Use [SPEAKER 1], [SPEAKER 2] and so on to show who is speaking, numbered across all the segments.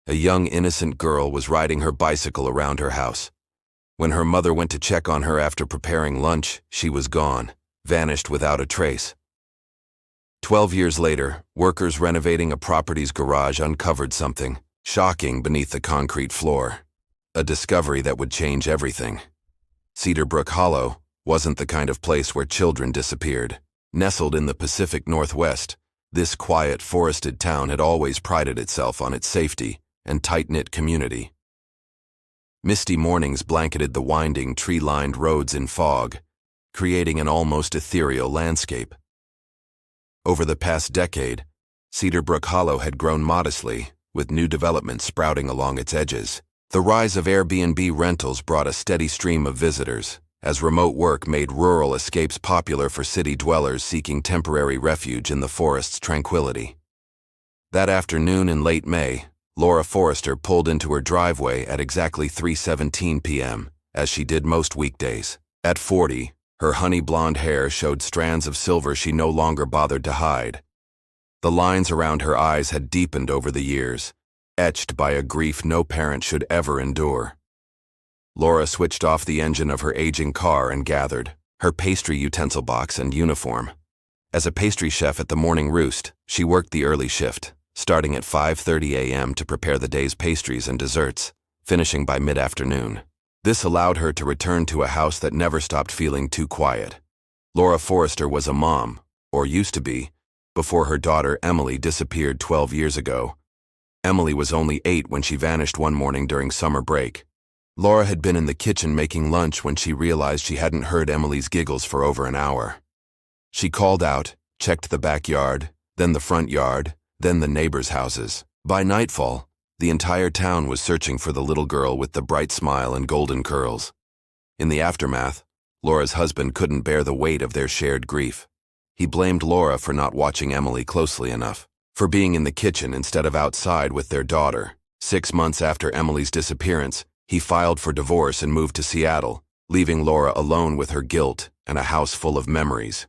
[SPEAKER 1] A young innocent girl was riding her bicycle around her house. When her mother went to check on her after preparing lunch, she was gone, vanished without a trace. 12 years later, workers renovating a property's garage uncovered something shocking beneath the concrete floor. A discovery that would change everything. Cedarbrook Hollow wasn't the kind of place where children disappeared. Nestled in the Pacific Northwest, this quiet, forested town had always prided itself on its safety and tight-knit community. Misty mornings blanketed the winding, tree-lined roads in fog, creating an almost ethereal landscape. Over the past decade, Cedarbrook Hollow had grown modestly, with new developments sprouting along its edges. The rise of Airbnb rentals brought a steady stream of visitors, as remote work made rural escapes popular for city dwellers seeking temporary refuge in the forest's tranquility. That afternoon in late May, Laura Forrester pulled into her driveway at exactly 3:17 p.m., as she did most weekdays. At 40, her honey blonde hair showed strands of silver she no longer bothered to hide. The lines around her eyes had deepened over the years, etched by a grief no parent should ever endure. Laura switched off the engine of her aging car and gathered her pastry utensil box and uniform. As a pastry chef at the Morning Roost, she worked the early shift, starting at 5:30 a.m. to prepare the day's pastries and desserts, finishing by mid-afternoon. This allowed her to return to a house that never stopped feeling too quiet. Laura Forrester was a mom, or used to be, before her daughter Emily disappeared 12 years ago. Emily was only 8 when she vanished one morning during summer break. Laura had been in the kitchen making lunch when she realized she hadn't heard Emily's giggles for over an hour. She called out, checked the backyard, then the front yard, then the neighbors' houses. By nightfall, the entire town was searching for the little girl with the bright smile and golden curls. In the aftermath, Laura's husband couldn't bear the weight of their shared grief. He blamed Laura for not watching Emily closely enough, for being in the kitchen instead of outside with their daughter. 6 months after Emily's disappearance, he filed for divorce and moved to Seattle, leaving Laura alone with her guilt and a house full of memories.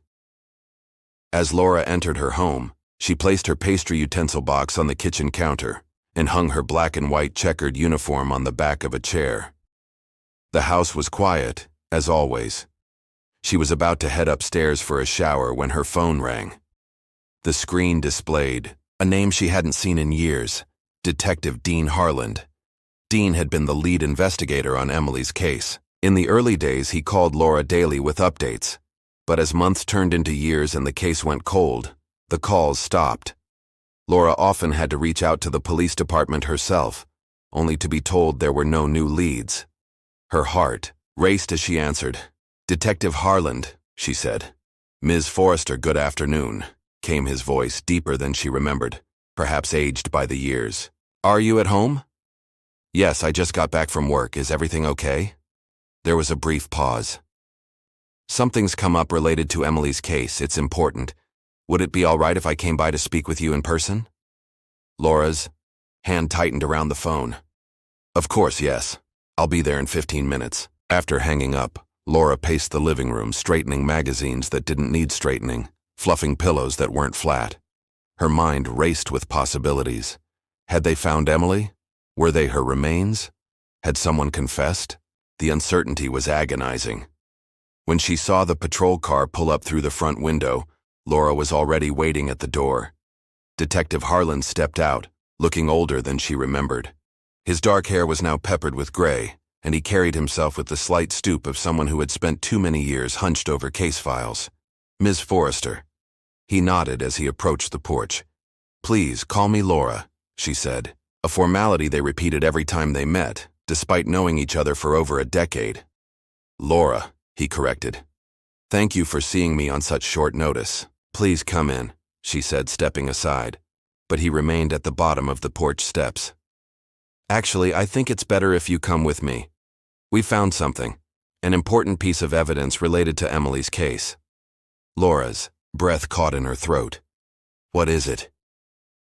[SPEAKER 1] As Laura entered her home, she placed her pastry utensil box on the kitchen counter and hung her black and white checkered uniform on the back of a chair. The house was quiet, as always. She was about to head upstairs for a shower when her phone rang. The screen displayed a name she hadn't seen in years, Detective Dean Harland. Dean had been the lead investigator on Emily's case. In the early days, he called Laura daily with updates. But as months turned into years and the case went cold, the calls stopped. Laura often had to reach out to the police department herself, only to be told there were no new leads. Her heart raced as she answered. "Detective Harland," she said. "Ms. Forrester, good afternoon," came his voice, deeper than she remembered, perhaps aged by the years. "Are you at home?" "Yes, I just got back from work. Is everything okay?" There was a brief pause. "Something's come up related to Emily's case. It's important. Would it be all right if I came by to speak with you in person?" Laura's hand tightened around the phone. "Of course, yes. I'll be there in 15 minutes. After hanging up, Laura paced the living room, straightening magazines that didn't need straightening, fluffing pillows that weren't flat. Her mind raced with possibilities. Had they found Emily? Were they her remains? Had someone confessed? The uncertainty was agonizing. When she saw the patrol car pull up through the front window, Laura was already waiting at the door. Detective Harland stepped out, looking older than she remembered. His dark hair was now peppered with gray, and he carried himself with the slight stoop of someone who had spent too many years hunched over case files. "Ms. Forrester." He nodded as he approached the porch. "Please, call me Laura," she said, a formality they repeated every time they met, despite knowing each other for over a decade. "Laura," he corrected. "Thank you for seeing me on such short notice. Please come in," she said, stepping aside, but he remained at the bottom of the porch steps. "Actually, I think it's better if you come with me. We found something, an important piece of evidence related to Emily's case." Laura's breath caught in her throat. "What is it?"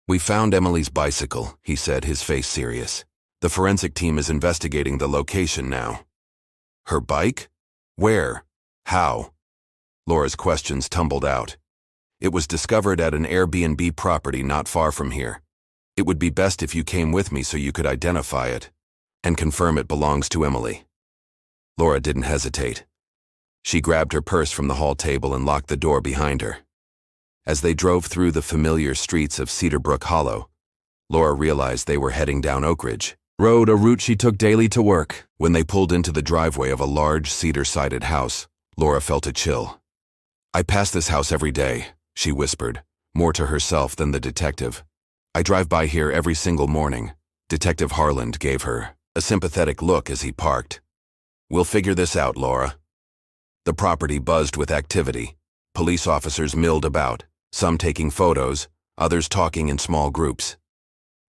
[SPEAKER 1] "We found Emily's bicycle," he said, his face serious. "The forensic team is investigating the location now." "Her bike? Where? How?" Laura's questions tumbled out. "It was discovered at an Airbnb property not far from here. It would be best if you came with me so you could identify it and confirm it belongs to Emily. Laura didn't hesitate. She grabbed her purse from the hall table and locked the door behind her. As they drove through the familiar streets of Cedarbrook Hollow, Laura realized they were heading down Oak Ridge Road, a route she took daily to work. When they pulled into the driveway of a large cedar-sided house, Laura felt a chill. "I pass this house every day," she whispered, more to herself than the detective. "I drive by here every single morning." Detective Harland gave her a sympathetic look as he parked. "We'll figure this out, Laura." The property buzzed with activity. Police officers milled about, some taking photos, others talking in small groups.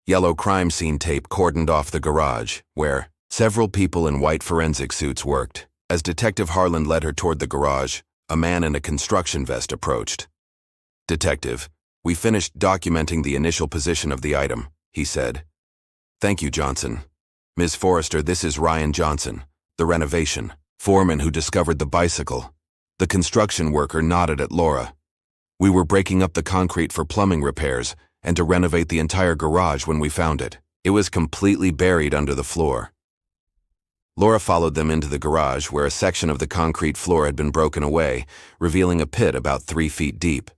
[SPEAKER 1] Yellow crime scene tape cordoned off the garage, where several people in white forensic suits worked. As Detective Harland led her toward the garage, a man in a construction vest approached. "Detective, we finished documenting the initial position of the item," he said. "Thank you, Johnson. Ms. Forrester, this is Ryan Johnson, the renovation foreman who discovered the bicycle." The construction worker nodded at Laura. "We were breaking up the concrete for plumbing repairs and to renovate the entire garage when we found it. It was completely buried under the floor." Laura followed them into the garage where a section of the concrete floor had been broken away, revealing a pit about 3 feet deep.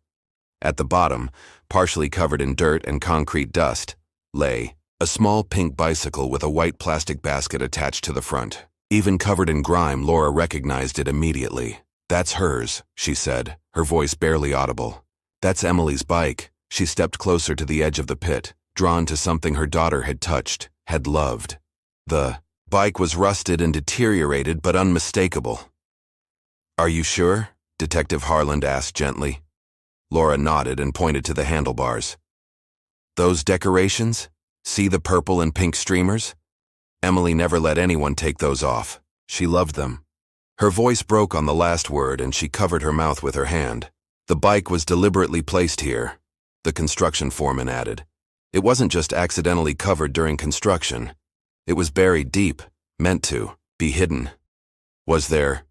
[SPEAKER 1] At the bottom, partially covered in dirt and concrete dust, lay a small pink bicycle with a white plastic basket attached to the front. Even covered in grime, Laura recognized it immediately. "That's hers," she said, her voice barely audible. "That's Emily's bike." She stepped closer to the edge of the pit, drawn to something her daughter had touched, had loved. The bike was rusted and deteriorated but unmistakable. "Are you sure?" Detective Harland asked gently. Laura nodded and pointed to the handlebars. "Those decorations? See the purple and pink streamers? Emily never let anyone take those off. She loved them." Her voice broke on the last word and she covered her mouth with her hand. "The bike was deliberately placed here," the construction foreman added. "It wasn't just accidentally covered during construction. It was buried deep, meant to be hidden." "Was there?"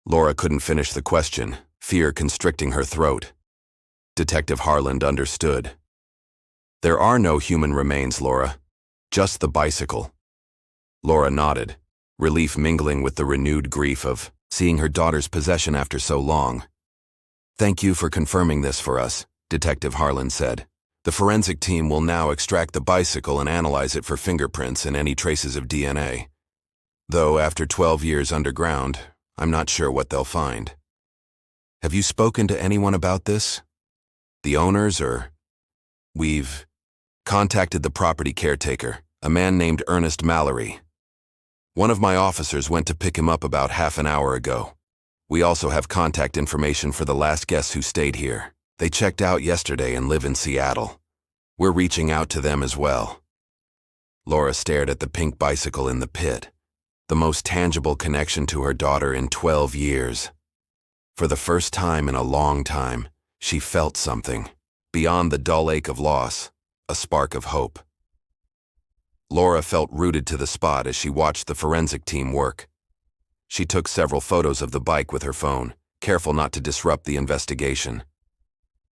[SPEAKER 1] Laura couldn't finish the question, fear constricting her throat. Detective Harland understood. "There are no human remains, Laura. Just the bicycle." Laura nodded, relief mingling with the renewed grief of seeing her daughter's possession after so long. "Thank you for confirming this for us," Detective Harland said. "The forensic team will now extract the bicycle and analyze it for fingerprints and any traces of DNA. Though after 12 years underground, I'm not sure what they'll find." "Have you spoken to anyone about this? The owners or?" "We've contacted the property caretaker, a man named Ernest Mallerie. One of my officers went to pick him up about half an hour ago. We also have contact information for the last guests who stayed here. They checked out yesterday and live in Seattle. We're reaching out to them as well." Laura stared at the pink bicycle in the pit, the most tangible connection to her daughter in 12 years. For the first time in a long time, she felt something, beyond the dull ache of loss, a spark of hope. Laura felt rooted to the spot as she watched the forensic team work. She took several photos of the bike with her phone, careful not to disrupt the investigation.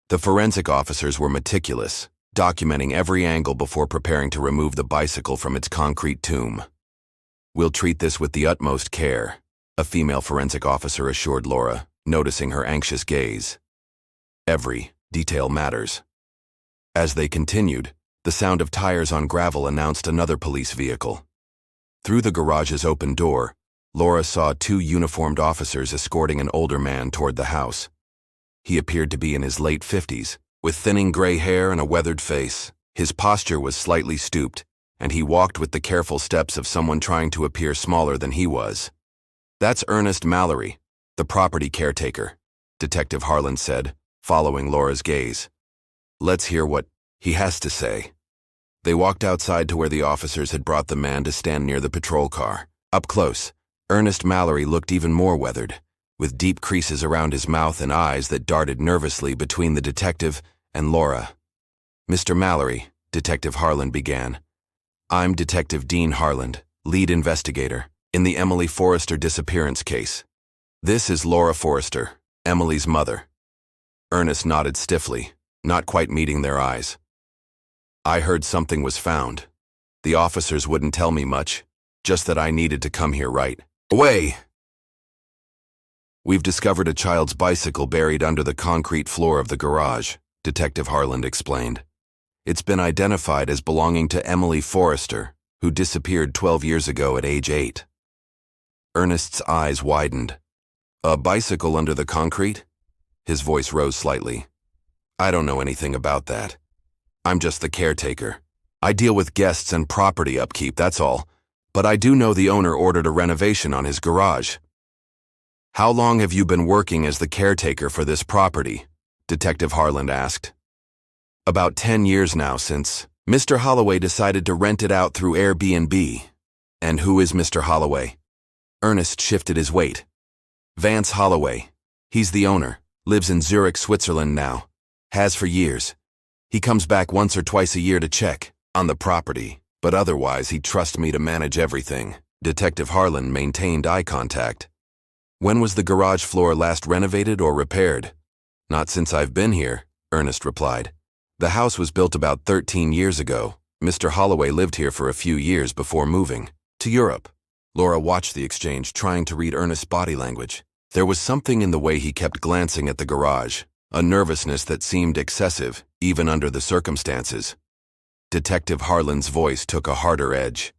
[SPEAKER 1] The forensic officers were meticulous, documenting every angle before preparing to remove the bicycle from its concrete tomb. "We'll treat this with the utmost care," a female forensic officer assured Laura, noticing her anxious gaze. "Every detail matters." As they continued, the sound of tires on gravel announced another police vehicle. Through the garage's open door, Laura saw 2 uniformed officers escorting an older man toward the house. He appeared to be in his late 50s, with thinning gray hair and a weathered face. His posture was slightly stooped, and he walked with the careful steps of someone trying to appear smaller than he was. "That's Ernest Mallerie, the property caretaker," Detective Harland said, following Laura's gaze. "Let's hear what he has to say." They walked outside to where the officers had brought the man to stand near the patrol car. Up close, Ernest Mallerie looked even more weathered, with deep creases around his mouth and eyes that darted nervously between the detective and Laura. "Mr. Mallerie," Detective Harland began, "I'm Detective Dean Harland, lead investigator, in the Emily Forrester disappearance case. This is Laura Forrester, Emily's mother." Ernest nodded stiffly, not quite meeting their eyes. I heard something was found. The officers wouldn't tell me much, just that I needed to come here right away. We've discovered a child's bicycle buried under the concrete floor of the garage, Detective Harland explained. It's been identified as belonging to Emily Forrester, who disappeared 12 years ago at age 8. Ernest's eyes widened. A bicycle under the concrete? His voice rose slightly. I don't know anything about that. I'm just the caretaker. I deal with guests and property upkeep, that's all. But I do know the owner ordered a renovation on his garage. How long have you been working as the caretaker for this property? Detective Harland asked. About 10 years now, since Mr. Holloway decided to rent it out through Airbnb. And who is Mr. Holloway? Ernest shifted his weight. Vance Holloway. He's the owner, lives in Zurich, Switzerland now. Has for years. He comes back once or twice a year to check on the property, but otherwise he'd trust me to manage everything. Detective Harland maintained eye contact. When was the garage floor last renovated or repaired? Not since I've been here, Ernest replied. The house was built about 13 years ago. Mr. Holloway lived here for a few years before moving to Europe. Laura watched the exchange, trying to read Ernest's body language. There was something in the way he kept glancing at the garage, a nervousness that seemed excessive, even under the circumstances. Detective Harland's voice took a harder edge.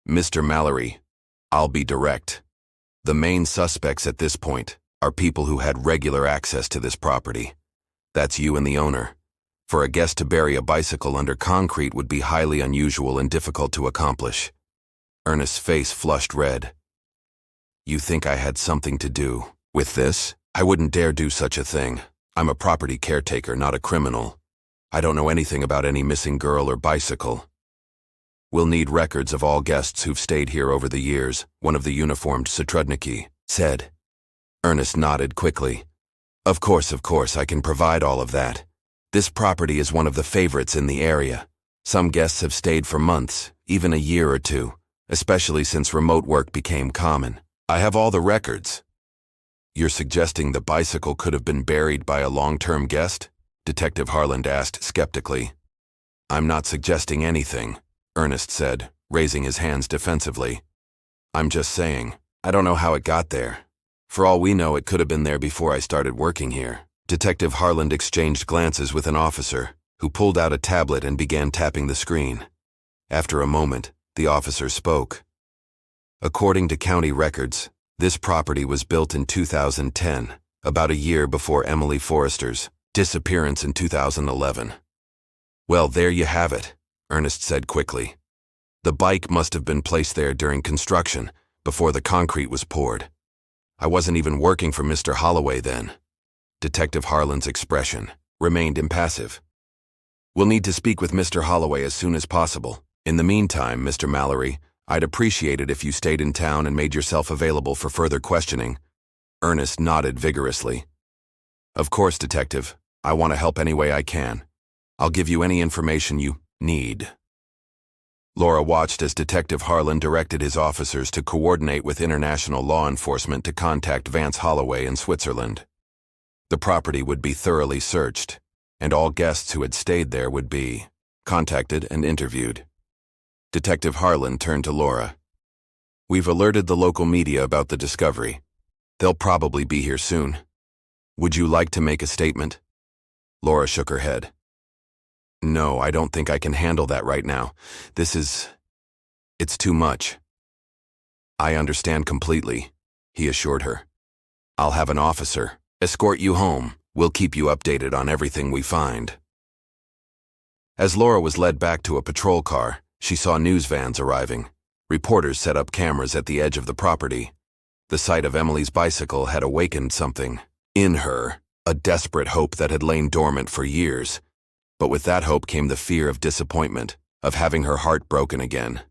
[SPEAKER 1] Mr. Mallerie, I'll be direct. The main suspects at this point are people who had regular access to this property. That's you and the owner. For a guest to bury a bicycle under concrete would be highly unusual and difficult to accomplish. Ernest's face flushed red. You think I had something to do with this? I wouldn't dare do such a thing. I'm a property caretaker, not a criminal. I don't know anything about any missing girl or bicycle. We'll need records of all guests who've stayed here over the years, one of the uniformed Sotrudniki said. Ernest nodded quickly. Of course, I can provide all of that. This property is one of the favorites in the area. Some guests have stayed for months, even a year or two, especially since remote work became common. I have all the records. You're suggesting the bicycle could have been buried by a long-term guest? Detective Harland asked skeptically. I'm not suggesting anything, Ernest said, raising his hands defensively. I'm just saying, I don't know how it got there. For all we know, it could have been there before I started working here. Detective Harland exchanged glances with an officer, who pulled out a tablet and began tapping the screen. After a moment, the officer spoke. According to county records, this property was built in 2010, about a year before Emily Forrester's disappearance in 2011. Well, there you have it, Ernest said quickly. The bike must have been placed there during construction, before the concrete was poured. I wasn't even working for Mr. Holloway then. Detective Harland's expression remained impassive. We'll need to speak with Mr. Holloway as soon as possible. In the meantime, Mr. Mallerie, I'd appreciate it if you stayed in town and made yourself available for further questioning. Ernest nodded vigorously. Of course, Detective. I want to help any way I can. I'll give you any information you need. Laura watched as Detective Harland directed his officers to coordinate with international law enforcement to contact Vance Holloway in Switzerland. The property would be thoroughly searched, and all guests who had stayed there would be contacted and interviewed. Detective Harland turned to Laura. We've alerted the local media about the discovery. They'll probably be here soon. Would you like to make a statement? Laura shook her head. No, I don't think I can handle that right now. It's too much. I understand completely, he assured her. I'll have an officer escort you home. We'll keep you updated on everything we find. As Laura was led back to a patrol car, she saw news vans arriving. Reporters set up cameras at the edge of the property. The sight of Emily's bicycle had awakened something in her, a desperate hope that had lain dormant for years. But with that hope came the fear of disappointment, of having her heart broken again.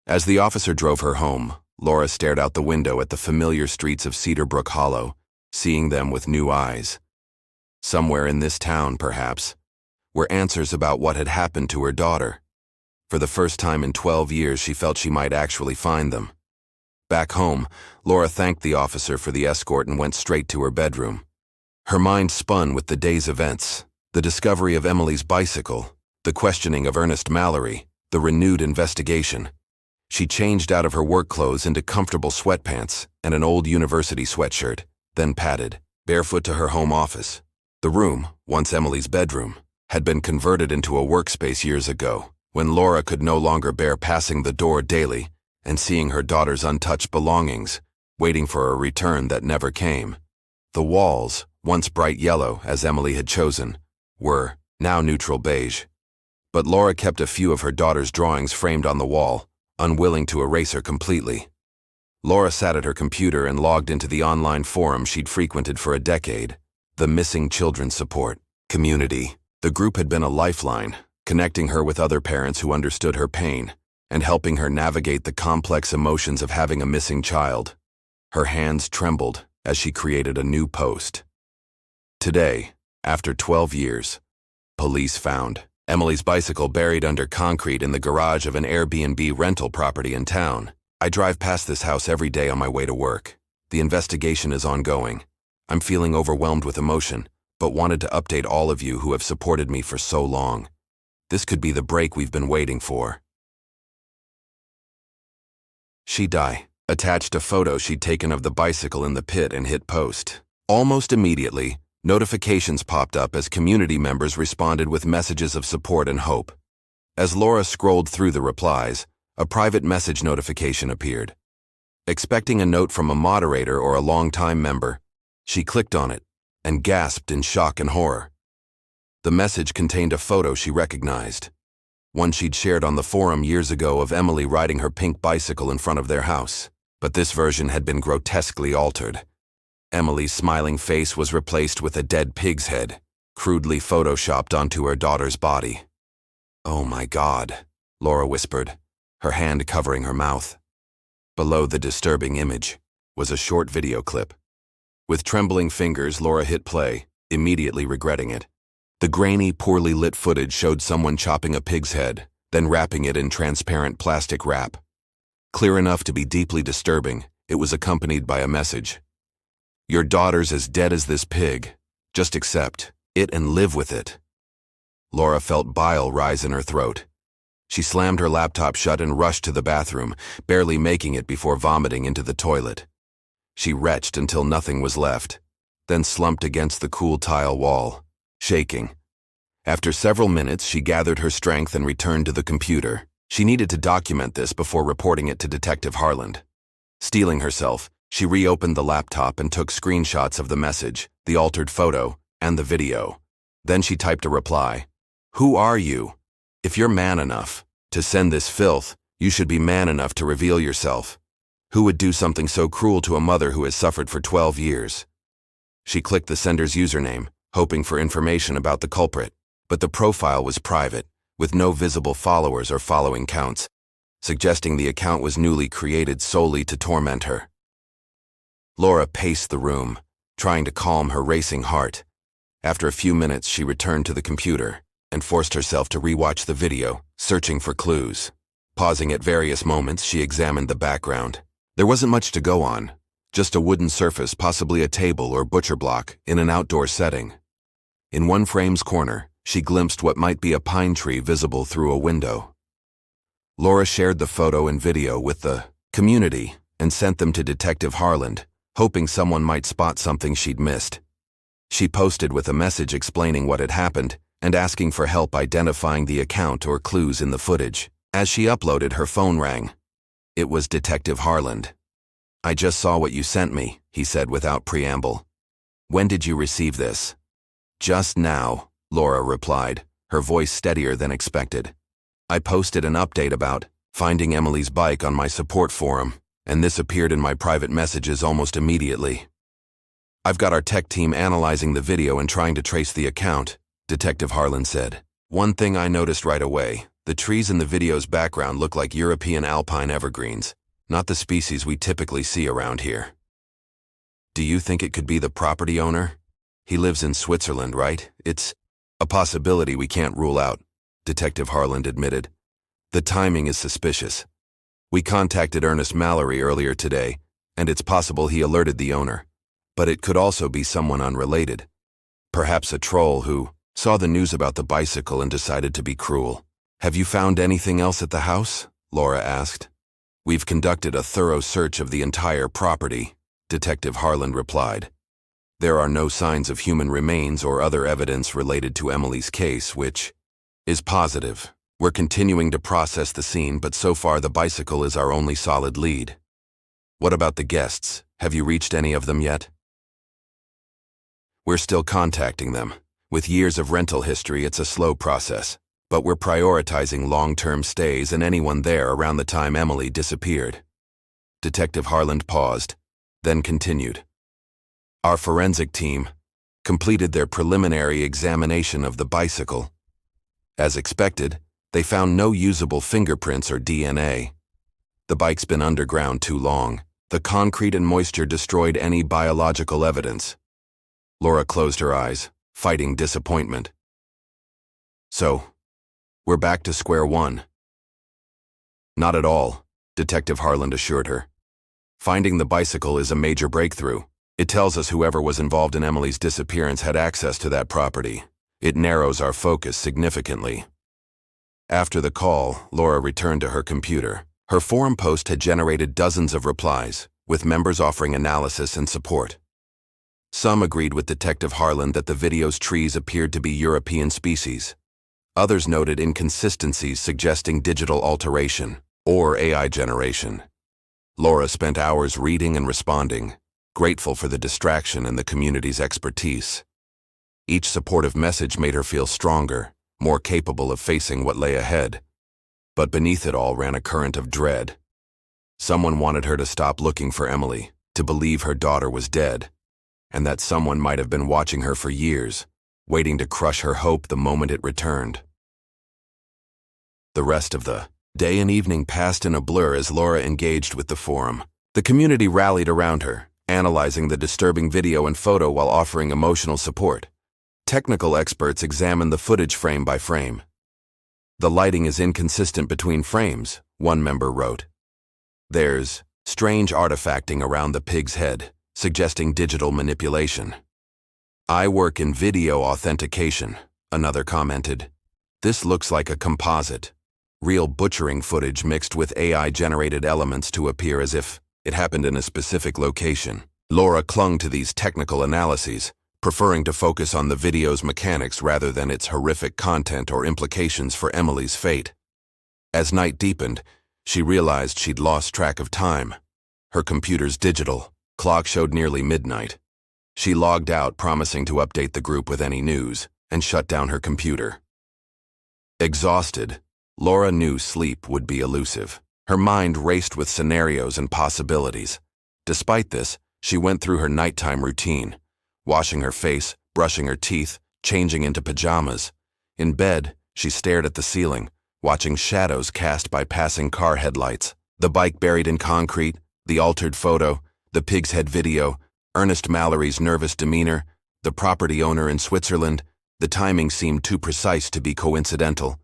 [SPEAKER 1] As the officer drove her home, Laura stared out the window at the familiar streets of Cedarbrook Hollow, seeing them with new eyes. Somewhere in this town, perhaps, were answers about what had happened to her daughter. For the first time in 12 years, she felt she might actually find them. Back home, Laura thanked the officer for the escort and went straight to her bedroom. Her mind spun with the day's events, the discovery of Emily's bicycle, The questioning of Ernest Mallerie, the renewed investigation. She changed out of her work clothes into comfortable sweatpants and an old university sweatshirt, then padded, barefoot to her home office. The room, once Emily's bedroom, had been converted into a workspace years ago, when Laura could no longer bear passing the door daily and seeing her daughter's untouched belongings, waiting for a return that never came. The walls, once bright yellow, as Emily had chosen, were now neutral beige. But Laura kept a few of her daughter's drawings framed on the wall, unwilling to erase her completely. Laura sat at her computer and logged into the online forum she'd frequented for a decade, the Missing Children Support Community. The group had been a lifeline, connecting her with other parents who understood her pain and helping her navigate the complex emotions of having a missing child. Her hands trembled as she created a new post. Today, after 12 years, police found Emily's bicycle buried under concrete in the garage of an Airbnb rental property in town. I drive past this house every day on my way to work. The investigation is ongoing. I'm feeling overwhelmed with emotion, but wanted to update all of you who have supported me for so long. This could be the break we've been waiting for. She attached a photo she'd taken of the bicycle in the pit and hit post. Almost immediately, notifications popped up as community members responded with messages of support and hope. As Laura scrolled through the replies, a private message notification appeared. Expecting a note from a moderator or a longtime member, she clicked on it and gasped in shock and horror. The message contained a photo she recognized, one she'd shared on the forum years ago of Emily riding her pink bicycle in front of their house. But this version had been grotesquely altered. Emily's smiling face was replaced with a dead pig's head, crudely photoshopped onto her daughter's body. "Oh my God," Laura whispered, her hand covering her mouth. Below the disturbing image was a short video clip. With trembling fingers, Laura hit play, immediately regretting it. The grainy, poorly lit footage showed someone chopping a pig's head, then wrapping it in transparent plastic wrap. Clear enough to be deeply disturbing, it was accompanied by a message. "Your daughter's as dead as this pig. Just accept it and live with it." Laura felt bile rise in her throat. She slammed her laptop shut and rushed to the bathroom, barely making it before vomiting into the toilet. She retched until nothing was left, then slumped against the cool tile wall, shaking. After several minutes, she gathered her strength and returned to the computer. She needed to document this before reporting it to Detective Harland. Steeling herself, she reopened the laptop and took screenshots of the message, the altered photo, and the video. Then she typed a reply. "Who are you? If you're man enough to send this filth, you should be man enough to reveal yourself. Who would do something so cruel to a mother who has suffered for 12 years? She clicked the sender's username, hoping for information about the culprit, but the profile was private, with no visible followers or following counts, suggesting the account was newly created solely to torment her. Laura paced the room, trying to calm her racing heart. After a few minutes, she returned to the computer and forced herself to rewatch the video, searching for clues. Pausing at various moments, she examined the background. There wasn't much to go on, just a wooden surface, possibly a table or butcher block, in an outdoor setting. In one frame's corner, she glimpsed what might be a pine tree visible through a window. Laura shared the photo and video with the community and sent them to Detective Harland, hoping someone might spot something she'd missed. She posted with a message explaining what had happened and asking for help identifying the account or clues in the footage. As she uploaded, her phone rang. It was Detective Harland. "I just saw what you sent me," he said without preamble. "When did you receive this?" "Just now," Laura replied, her voice steadier than expected. "I posted an update about finding Emily's bike on my support forum, and this appeared in my private messages almost immediately. I've got our tech team analyzing the video and trying to trace the account," Detective Harland said. "One thing I noticed right away, the trees in the video's background look like European alpine evergreens, not the species we typically see around here." "Do you think it could be the property owner? He lives in Switzerland, right? It's a possibility we can't rule out," Detective Harland admitted. "The timing is suspicious. We contacted Ernest Mallerie earlier today, and it's possible he alerted the owner. But it could also be someone unrelated. Perhaps a troll who Saw the news about the bicycle and decided to be cruel. Have you found anything else at the house? Laura asked. We've conducted a thorough search of the entire property, Detective Harland replied. There are no signs of human remains or other evidence related to Emily's case, which is positive. We're continuing to process the scene, but so far the bicycle is our only solid lead. What about the guests? Have you reached any of them yet? We're still contacting them. With years of rental history, it's a slow process, but we're prioritizing long-term stays and anyone there around the time Emily disappeared. Detective Harland paused, then continued. Our forensic team completed their preliminary examination of the bicycle. As expected, they found no usable fingerprints or DNA. The bike's been underground too long. The concrete and moisture destroyed any biological evidence. Laura closed her eyes, fighting disappointment. So, we're back to square one. Not at all, Detective Harland assured her. Finding the bicycle is a major breakthrough. It tells us whoever was involved in Emily's disappearance had access to that property. It narrows our focus significantly. After the call, Laura returned to her computer. Her forum post had generated dozens of replies, with members offering analysis and support. Some agreed with Detective Harland that the video's trees appeared to be European species. Others noted inconsistencies suggesting digital alteration or AI generation. Laura spent hours reading and responding, grateful for the distraction and the community's expertise. Each supportive message made her feel stronger, more capable of facing what lay ahead. But beneath it all ran a current of dread. Someone wanted her to stop looking for Emily, to believe her daughter was dead, and that someone might have been watching her for years, waiting to crush her hope the moment it returned. The rest of the day and evening passed in a blur as Laura engaged with the forum. The community rallied around her, analyzing the disturbing video and photo while offering emotional support. Technical experts examined the footage frame by frame. The lighting is inconsistent between frames, one member wrote. There's strange artifacting around the pig's head, suggesting digital manipulation. I work in video authentication, another commented. This looks like a composite. Real butchering footage mixed with AI-generated elements to appear as if it happened in a specific location. Laura clung to these technical analyses, preferring to focus on the video's mechanics rather than its horrific content or implications for Emily's fate. As night deepened, she realized she'd lost track of time. Her computer's digital clock showed nearly midnight. She logged out, promising to update the group with any news, and shut down her computer. Exhausted, Laura knew sleep would be elusive. Her mind raced with scenarios and possibilities. Despite this, she went through her nighttime routine, washing her face, brushing her teeth, changing into pajamas. In bed, she stared at the ceiling, watching shadows cast by passing car headlights. The bike buried in concrete, the altered photo, the pig's head video, Ernest Mallerie's nervous demeanor, the property owner in Switzerland. The timing seemed too precise to be coincidental.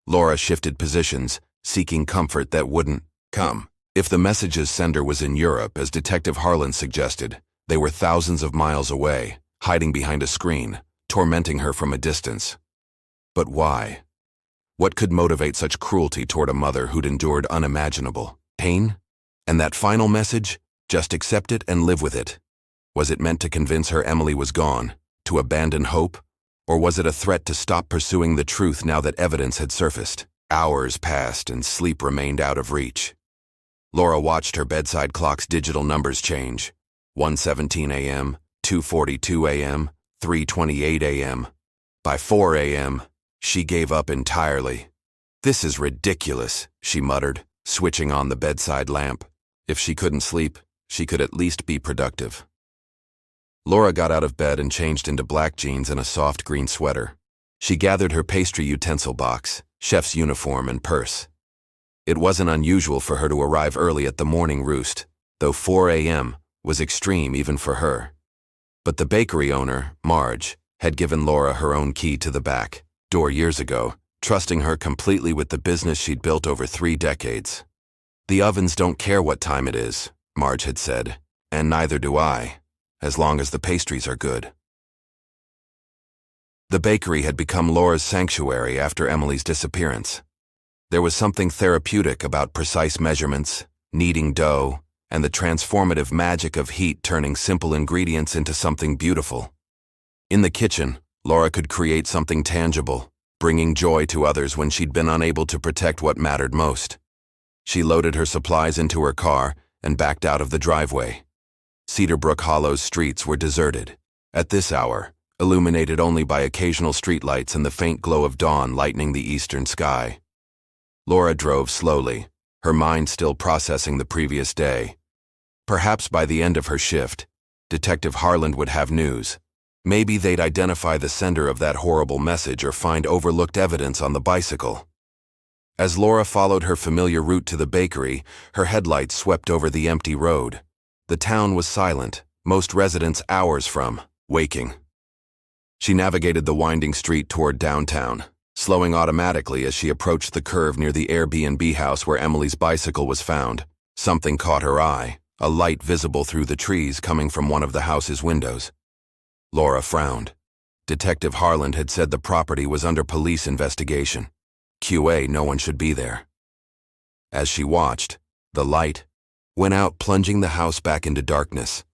[SPEAKER 1] Laura shifted positions, seeking comfort that wouldn't come. If the message's sender was in Europe, as Detective Harland suggested, they were thousands of miles away, hiding behind a screen, tormenting her from a distance. But why? What could motivate such cruelty toward a mother who'd endured unimaginable pain? And that final message? Just accept it and live with it. Was it meant to convince her Emily was gone, to abandon hope? Or was it a threat to stop pursuing the truth now that evidence had surfaced? Hours passed and sleep remained out of reach. Laura watched her bedside clock's digital numbers change. 1:17 a.m., 2:42 a.m., 3:28 a.m. By 4 a.m., she gave up entirely. This is ridiculous, she muttered, switching on the bedside lamp. If she couldn't sleep, she could at least be productive. Laura got out of bed and changed into black jeans and a soft green sweater. She gathered her pastry utensil box, chef's uniform, and purse. It wasn't unusual for her to arrive early at the morning roost, though 4 a.m. was extreme even for her. But the bakery owner, Marge, had given Laura her own key to the back door years ago, trusting her completely with the business she'd built over 3 decades. The ovens don't care what time it is, Marge had said, and neither do I, as long as the pastries are good. The bakery had become Laura's sanctuary after Emily's disappearance. There was something therapeutic about precise measurements, kneading dough, and the transformative magic of heat turning simple ingredients into something beautiful. In the kitchen, Laura could create something tangible, bringing joy to others when she'd been unable to protect what mattered most. She loaded her supplies into her car and backed out of the driveway. Cedarbrook Hollow's streets were deserted. At this hour, illuminated only by occasional streetlights and the faint glow of dawn lightening the eastern sky. Laura drove slowly, her mind still processing the previous day. Perhaps by the end of her shift, Detective Harland would have news. Maybe they'd identify the sender of that horrible message or find overlooked evidence on the bicycle. As Laura followed her familiar route to the bakery, her headlights swept over the empty road. The town was silent, most residents hours from waking. She navigated the winding street toward downtown, slowing automatically as she approached the curve near the Airbnb house where Emily's bicycle was found. Something caught her eye, a light visible through the trees coming from one of the house's windows. Laura frowned. Detective Harland had said the property was under police investigation. QA, no one should be there. As she watched, the light went out, plunging the house back into darkness.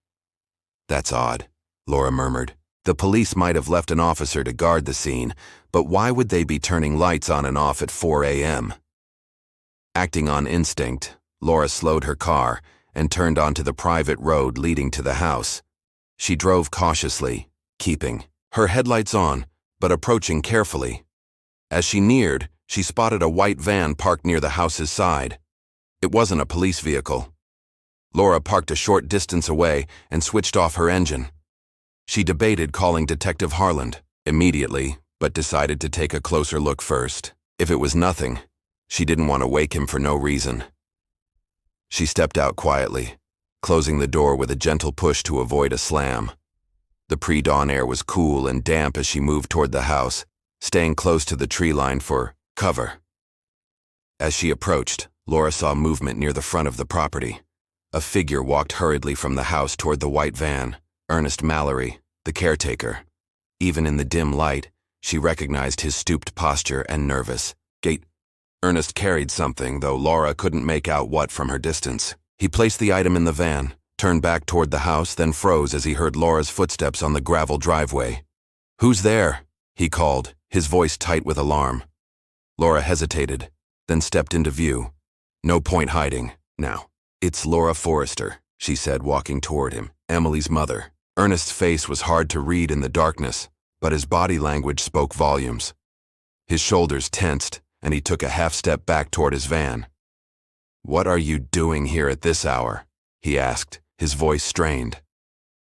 [SPEAKER 1] "That's odd," Laura murmured. The police might have left an officer to guard the scene, but why would they be turning lights on and off at 4 a.m.? Acting on instinct, Laura slowed her car and turned onto the private road leading to the house. She drove cautiously, keeping her headlights on, but approaching carefully. As she neared, she spotted a white van parked near the house's side. It wasn't a police vehicle. Laura parked a short distance away and switched off her engine. She debated calling Detective Harland immediately, but decided to take a closer look first. If it was nothing, she didn't want to wake him for no reason. She stepped out quietly, closing the door with a gentle push to avoid a slam. The pre-dawn air was cool and damp as she moved toward the house, staying close to the tree line for cover. As she approached, Laura saw movement near the front of the property. A figure walked hurriedly from the house toward the white van. Ernest Mallerie, the caretaker. Even in the dim light, she recognized his stooped posture and nervous gait. Ernest carried something, though Laura couldn't make out what from her distance. He placed the item in the van, turned back toward the house, then froze as he heard Laura's footsteps on the gravel driveway. "Who's there?" he called, his voice tight with alarm. Laura hesitated, then stepped into view. No point hiding, now. "It's Laura Forrester," she said, walking toward him, Emily's mother. Ernest's face was hard to read in the darkness, but his body language spoke volumes. His shoulders tensed, and he took a half-step back toward his van. "What are you doing here at this hour?" he asked, his voice strained.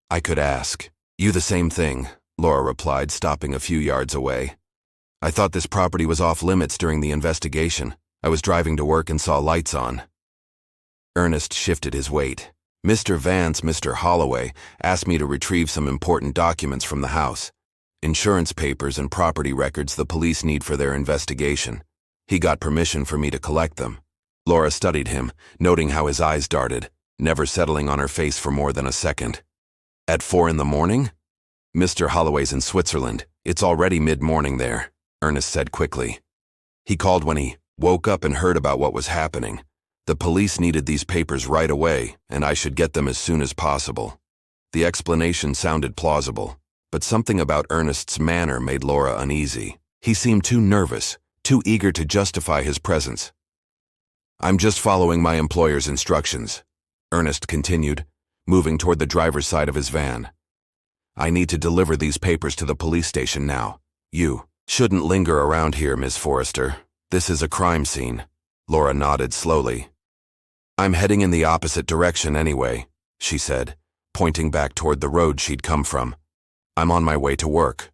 [SPEAKER 1] "I could ask you the same thing," Laura replied, stopping a few yards away. "I thought this property was off-limits during the investigation. I was driving to work and saw lights on." Ernest shifted his weight. Mr. Holloway, asked me to retrieve some important documents from the house. Insurance papers and property records the police need for their investigation. He got permission for me to collect them." Laura studied him, noting how his eyes darted, never settling on her face for more than a second. "At 4 a.m? Mr. Holloway's in Switzerland. It's already mid-morning there," Ernest said quickly. He called when he woke up and heard about what was happening. The police needed these papers right away, and I should get them as soon as possible. The explanation sounded plausible, but something about Ernest's manner made Laura uneasy. He seemed too nervous, too eager to justify his presence. "I'm just following my employer's instructions," Ernest continued, moving toward the driver's side of his van. "I need to deliver these papers to the police station now. You shouldn't linger around here, Miss Forrester. This is a crime scene." Laura nodded slowly. "I'm heading in the opposite direction anyway," she said, pointing back toward the road she'd come from. "I'm on my way to work."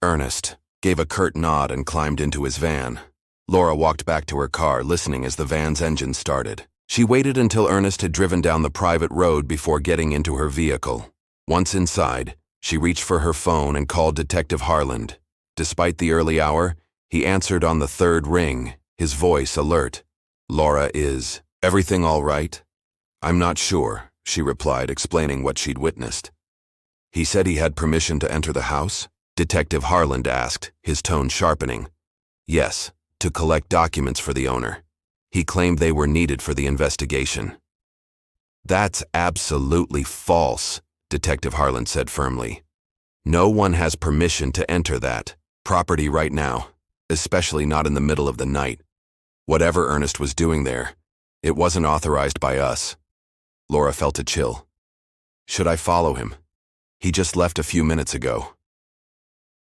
[SPEAKER 1] Ernest gave a curt nod and climbed into his van. Laura walked back to her car, listening as the van's engine started. She waited until Ernest had driven down the private road before getting into her vehicle. Once inside, she reached for her phone and called Detective Harland. Despite the early hour, he answered on the third ring, his voice alert. "Laura, is everything all right?" "I'm not sure," she replied, explaining what she'd witnessed. "He said he had permission to enter the house?" Detective Harland asked, his tone sharpening. Yes, to collect documents for the owner. He claimed they were needed for the investigation. That's absolutely false, Detective Harland said firmly. No one has permission to enter that property right now, especially not in the middle of the night. Whatever Ernest was doing there, it wasn't authorized by us. Laura felt a chill. Should I follow him? He just left a few minutes ago.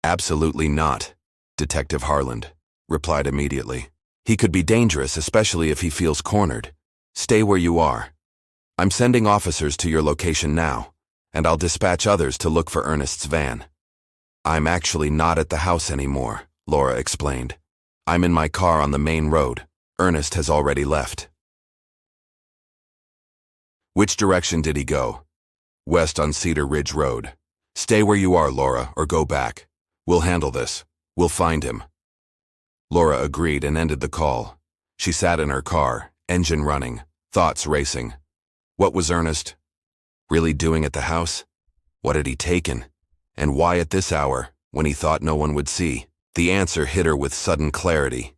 [SPEAKER 1] Absolutely not, Detective Harland replied immediately. He could be dangerous, especially if he feels cornered. Stay where you are. I'm sending officers to your location now, and I'll dispatch others to look for Ernest's van. I'm actually not at the house anymore, Laura explained. I'm in my car on the main road. Ernest has already left. Which direction did he go? West on Cedar Ridge Road. Stay where you are, Laura, or go back. We'll handle this. We'll find him. Laura agreed and ended the call. She sat in her car, engine running, thoughts racing. What was Ernest really doing at the house? What had he taken? And why at this hour, when he thought no one would see? The answer hit her with sudden clarity.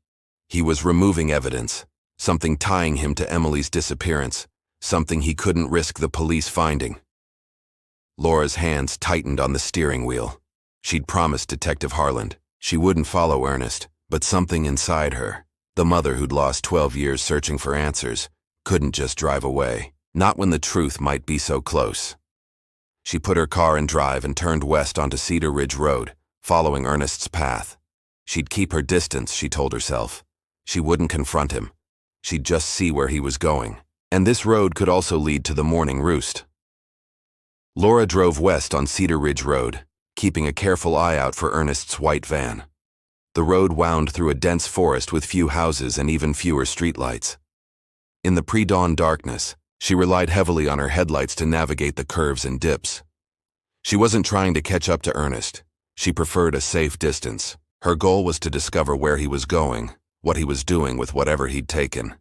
[SPEAKER 1] He was removing evidence, something tying him to Emily's disappearance, something he couldn't risk the police finding. Laura's hands tightened on the steering wheel. She'd promised Detective Harland she wouldn't follow Ernest, but something inside her, the mother who'd lost 12 years searching for answers, couldn't just drive away, not when the truth might be so close. She put her car in drive and turned west onto Cedar Ridge Road, following Ernest's path. She'd keep her distance, she told herself. She wouldn't confront him. She'd just see where he was going. And this road could also lead to the morning roost. Laura drove west on Cedar Ridge Road, keeping a careful eye out for Ernest's white van. The road wound through a dense forest with few houses and even fewer streetlights. In the pre-dawn darkness, she relied heavily on her headlights to navigate the curves and dips. She wasn't trying to catch up to Ernest. She preferred a safe distance. Her goal was to discover where he was going, what he was doing with whatever he'd taken.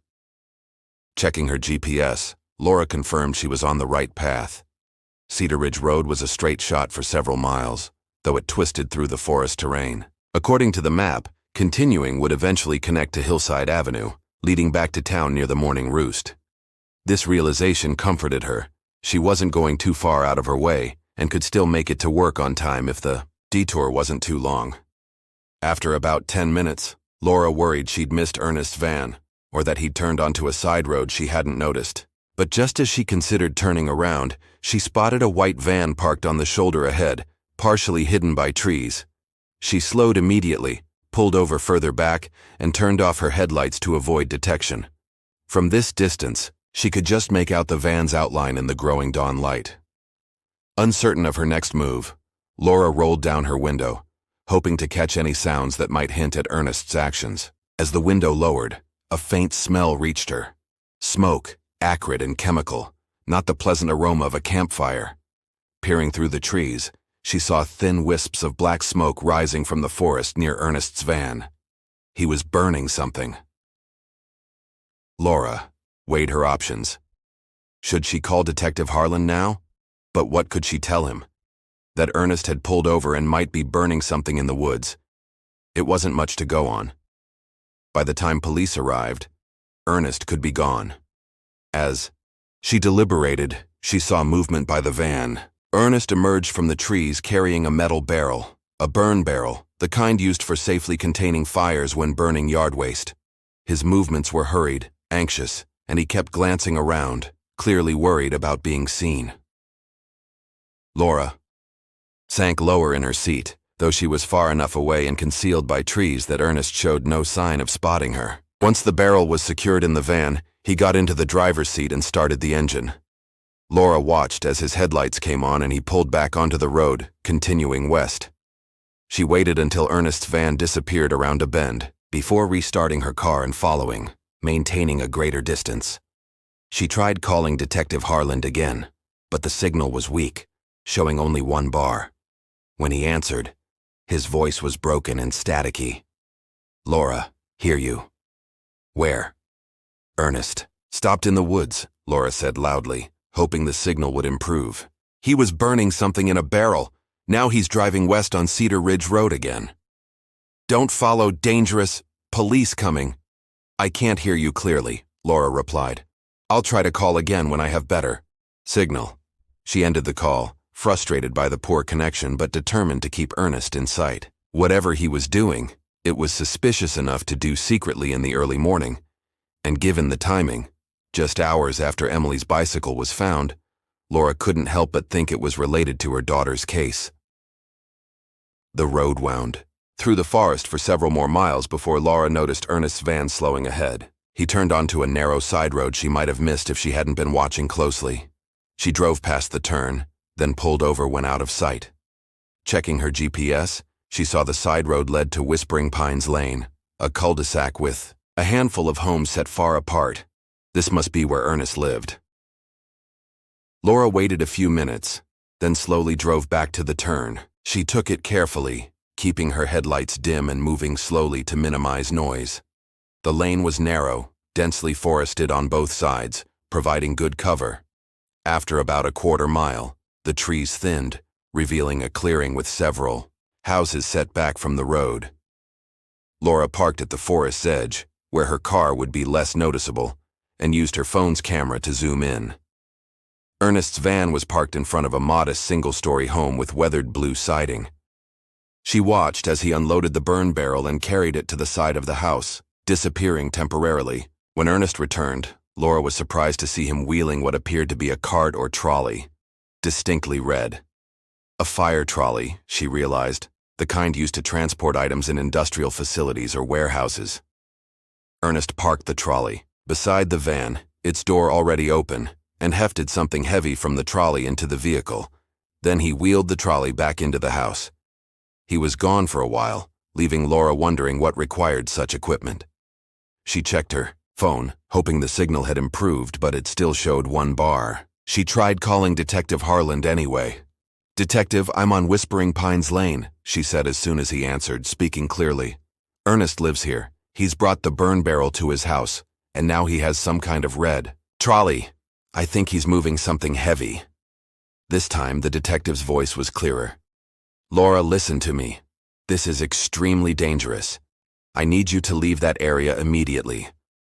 [SPEAKER 1] Checking her GPS, Laura confirmed she was on the right path. Cedar Ridge Road was a straight shot for several miles, though it twisted through the forest terrain. According to the map, continuing would eventually connect to Hillside Avenue, leading back to town near the morning roost. This realization comforted her. She wasn't going too far out of her way and could still make it to work on time if the detour wasn't too long. After about 10 minutes, Laura worried she'd missed Ernest's van, or that he'd turned onto a side road she hadn't noticed. But just as she considered turning around, she spotted a white van parked on the shoulder ahead, partially hidden by trees. She slowed immediately, pulled over further back, and turned off her headlights to avoid detection. From this distance, she could just make out the van's outline in the growing dawn light. Uncertain of her next move, Laura rolled down her window, hoping to catch any sounds that might hint at Ernest's actions. As the window lowered, a faint smell reached her. Smoke, acrid and chemical, not the pleasant aroma of a campfire. Peering through the trees, she saw thin wisps of black smoke rising from the forest near Ernest's van. He was burning something. Laura weighed her options. Should she call Detective Harland now? But what could she tell him? That Ernest had pulled over and might be burning something in the woods. It wasn't much to go on. By the time police arrived, Ernest could be gone. As she deliberated, she saw movement by the van. Ernest emerged from the trees carrying a metal barrel, a burn barrel, the kind used for safely containing fires when burning yard waste. His movements were hurried, anxious, and he kept glancing around, clearly worried about being seen. Laura sank lower in her seat, though she was far enough away and concealed by trees that Ernest showed no sign of spotting her. Once the barrel was secured in the van, he got into the driver's seat and started the engine. Laura watched as his headlights came on and he pulled back onto the road, continuing west. She waited until Ernest's van disappeared around a bend, before restarting her car and following, maintaining a greater distance. She tried calling Detective Harland again, but the signal was weak, showing only one bar. When he answered, his voice was broken and staticky. "Laura, hear you." "Where?" "Ernest. Stopped in the woods," Laura said loudly, hoping the signal would improve. "He was burning something in a barrel. Now he's driving west on Cedar Ridge Road again. Don't follow, dangerous, police coming. I can't hear you clearly, Laura replied. I'll try to call again when I have better signal. She ended the call, frustrated by the poor connection but determined to keep Ernest in sight. Whatever he was doing, it was suspicious enough to do secretly in the early morning, and given the timing, just hours after Emily's bicycle was found, Laura couldn't help but think it was related to her daughter's case. The road wound through the forest for several more miles before Laura noticed Ernest's van slowing ahead. He turned onto a narrow side road she might have missed if she hadn't been watching closely. She drove past the turn, then pulled over when out of sight. Checking her GPS, she saw the side road led to Whispering Pines Lane, a cul-de-sac with a handful of homes set far apart. This must be where Ernest lived. Laura waited a few minutes, then slowly drove back to the turn. She took it carefully, keeping her headlights dim and moving slowly to minimize noise. The lane was narrow, densely forested on both sides, providing good cover. After about a quarter mile, the trees thinned, revealing a clearing with several houses set back from the road. Laura parked at the forest's edge, where her car would be less noticeable, and used her phone's camera to zoom in. Ernest's van was parked in front of a modest single-story home with weathered blue siding. She watched as he unloaded the burn barrel and carried it to the side of the house, disappearing temporarily. When Ernest returned, Laura was surprised to see him wheeling what appeared to be a cart or trolley, distinctly red. A fire trolley, she realized, the kind used to transport items in industrial facilities or warehouses. Ernest parked the trolley beside the van, its door already open, and hefted something heavy from the trolley into the vehicle. Then he wheeled the trolley back into the house. He was gone for a while, leaving Laura wondering what required such equipment. She checked her phone, hoping the signal had improved, but it still showed one bar. She tried calling Detective Harland anyway. "Detective, I'm on Whispering Pines Lane," she said as soon as he answered, speaking clearly. "Ernest lives here. He's brought the burn barrel to his house, and now he has some kind of red trolley. I think he's moving something heavy." This time, the detective's voice was clearer. "Laura, listen to me. This is extremely dangerous. I need you to leave that area immediately.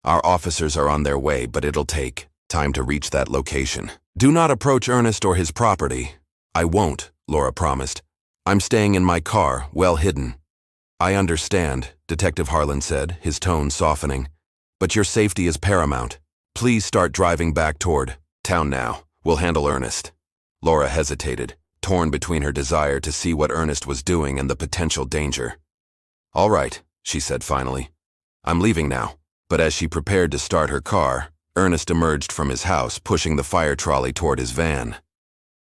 [SPEAKER 1] Our officers are on their way, but it'll take time to reach that location. Do not approach Ernest or his property." "I won't," Laura promised. "I'm staying in my car, well hidden." "I understand," Detective Harland said, his tone softening. "But your safety is paramount. Please start driving back toward town now. We'll handle Ernest." Laura hesitated, torn between her desire to see what Ernest was doing and the potential danger. "All right," she said finally. "I'm leaving now." But as she prepared to start her car, Ernest emerged from his house, pushing the fire trolley toward his van.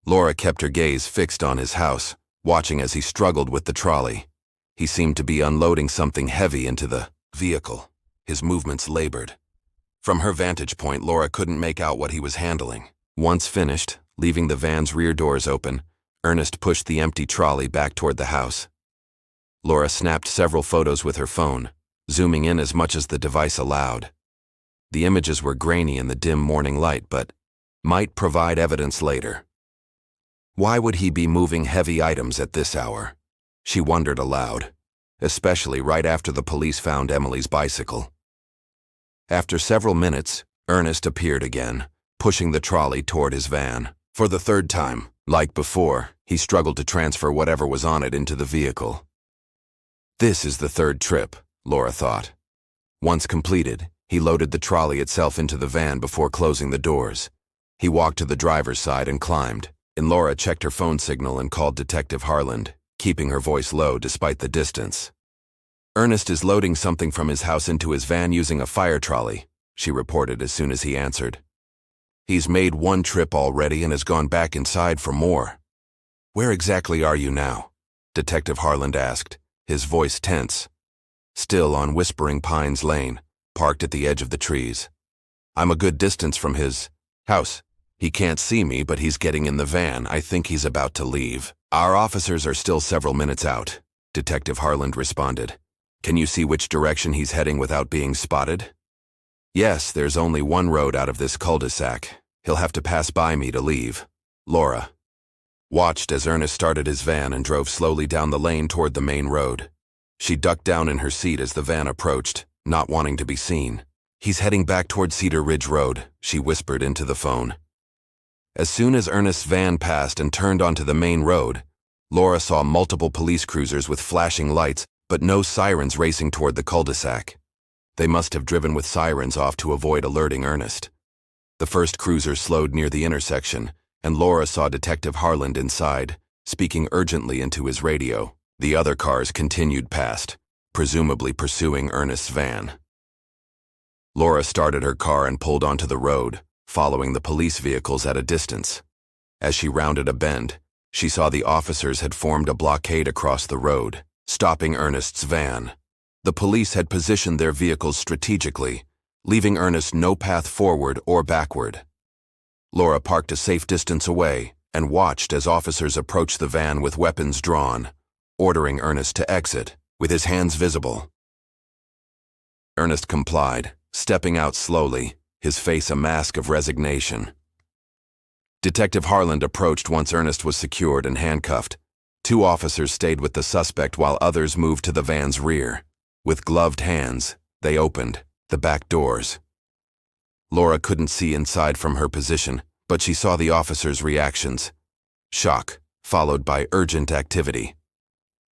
[SPEAKER 1] Laura kept her gaze fixed on his house, watching as he struggled with the trolley. He seemed to be unloading something heavy into the vehicle, his movements labored. From her vantage point, Laura couldn't make out what he was handling. Once finished, leaving the van's rear doors open, Ernest pushed the empty trolley back toward the house. Laura snapped several photos with her phone, zooming in as much as the device allowed. The images were grainy in the dim morning light, but might provide evidence later. Why would he be moving heavy items at this hour? She wondered aloud, especially right after the police found Emily's bicycle. After several minutes, Ernest appeared again, pushing the trolley toward his van. For the third time, like before, he struggled to transfer whatever was on it into the vehicle. This is the third trip, Laura thought. Once completed, he loaded the trolley itself into the van before closing the doors. He walked to the driver's side and climbed, and Laura checked her phone signal and called Detective Harland, keeping her voice low despite the distance. "Ernest is loading something from his house into his van using a fire trolley," she reported as soon as he answered. "He's made one trip already and has gone back inside for more." "Where exactly are you now?" Detective Harland asked, his voice tense. "Still on Whispering Pines Lane, parked at the edge of the trees. I'm a good distance from his house. He can't see me, but he's getting in the van. I think he's about to leave." "Our officers are still several minutes out," Detective Harland responded. "Can you see which direction he's heading without being spotted?" "Yes, there's only one road out of this cul-de-sac. He'll have to pass by me to leave." Laura. watched as Ernest started his van and drove slowly down the lane toward the main road. She ducked down in her seat as the van approached, not wanting to be seen. "He's heading back toward Cedar Ridge Road," she whispered into the phone. As soon as Ernest's van passed and turned onto the main road, Laura saw multiple police cruisers with flashing lights, but no sirens racing toward the cul-de-sac. They must have driven with sirens off to avoid alerting Ernest. The first cruiser slowed near the intersection, and Laura saw Detective Harland inside, speaking urgently into his radio. The other cars continued past, presumably pursuing Ernest's van. Laura started her car and pulled onto the road, following the police vehicles at a distance. As she rounded a bend, she saw the officers had formed a blockade across the road, stopping Ernest's van. The police had positioned their vehicles strategically, leaving Ernest no path forward or backward. Laura parked a safe distance away and watched as officers approached the van with weapons drawn, ordering Ernest to exit, with his hands visible. Ernest complied, stepping out slowly, his face a mask of resignation. Detective Harland approached once Ernest was secured and handcuffed. 2 officers stayed with the suspect while others moved to the van's rear. With gloved hands, they opened the back doors. Laura couldn't see inside from her position, but she saw the officers' reactions. Shock, followed by urgent activity.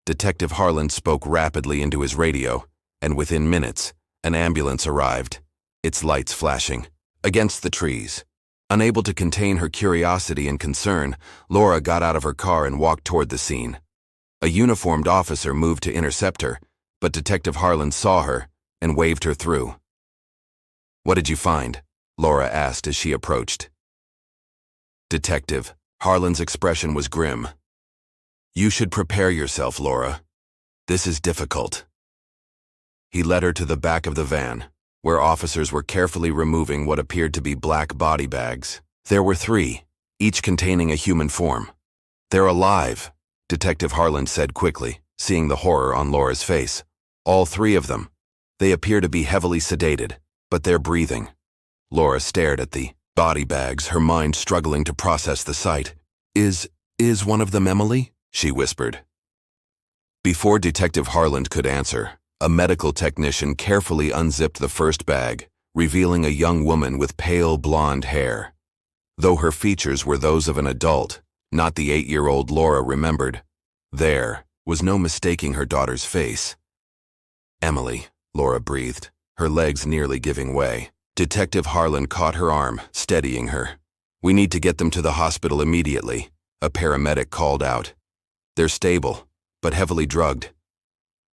[SPEAKER 1] Detective Harland spoke rapidly into his radio, and within minutes, an ambulance arrived, its lights flashing, against the trees. Unable to contain her curiosity and concern, Laura got out of her car and walked toward the scene. A uniformed officer moved to intercept her, but Detective Harland saw her and waved her through. "What did you find?" Laura asked as she approached. Detective Harland's expression was grim. "You should prepare yourself, Laura. This is difficult." He led her to the back of the van, where officers were carefully removing what appeared to be black body bags. There were 3, each containing a human form. "They're alive," Detective Harland said quickly, seeing the horror on Laura's face. "All 3 of them. They appear to be heavily sedated, but they're breathing." Laura stared at the body bags, her mind struggling to process the sight. Is one of them Emily?" she whispered. Before Detective Harland could answer, a medical technician carefully unzipped the first bag, revealing a young woman with pale blonde hair. Though her features were those of an adult, not the 8-year-old Laura remembered, there was no mistaking her daughter's face. "Emily," Laura breathed, her legs nearly giving way. Detective Harland caught her arm, steadying her. "We need to get them to the hospital immediately," a paramedic called out. "They're stable, but heavily drugged."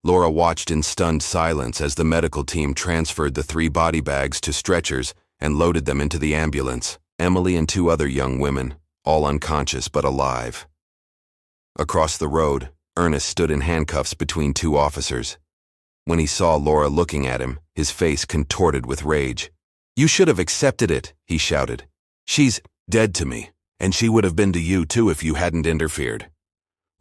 [SPEAKER 1] Laura watched in stunned silence as the medical team transferred the 3 body bags to stretchers and loaded them into the ambulance. Emily and 2 other young women, all unconscious but alive. Across the road, Ernest stood in handcuffs between 2 officers. When he saw Laura looking at him, his face contorted with rage. "You should have accepted it," he shouted. "She's dead to me, and she would have been to you too if you hadn't interfered."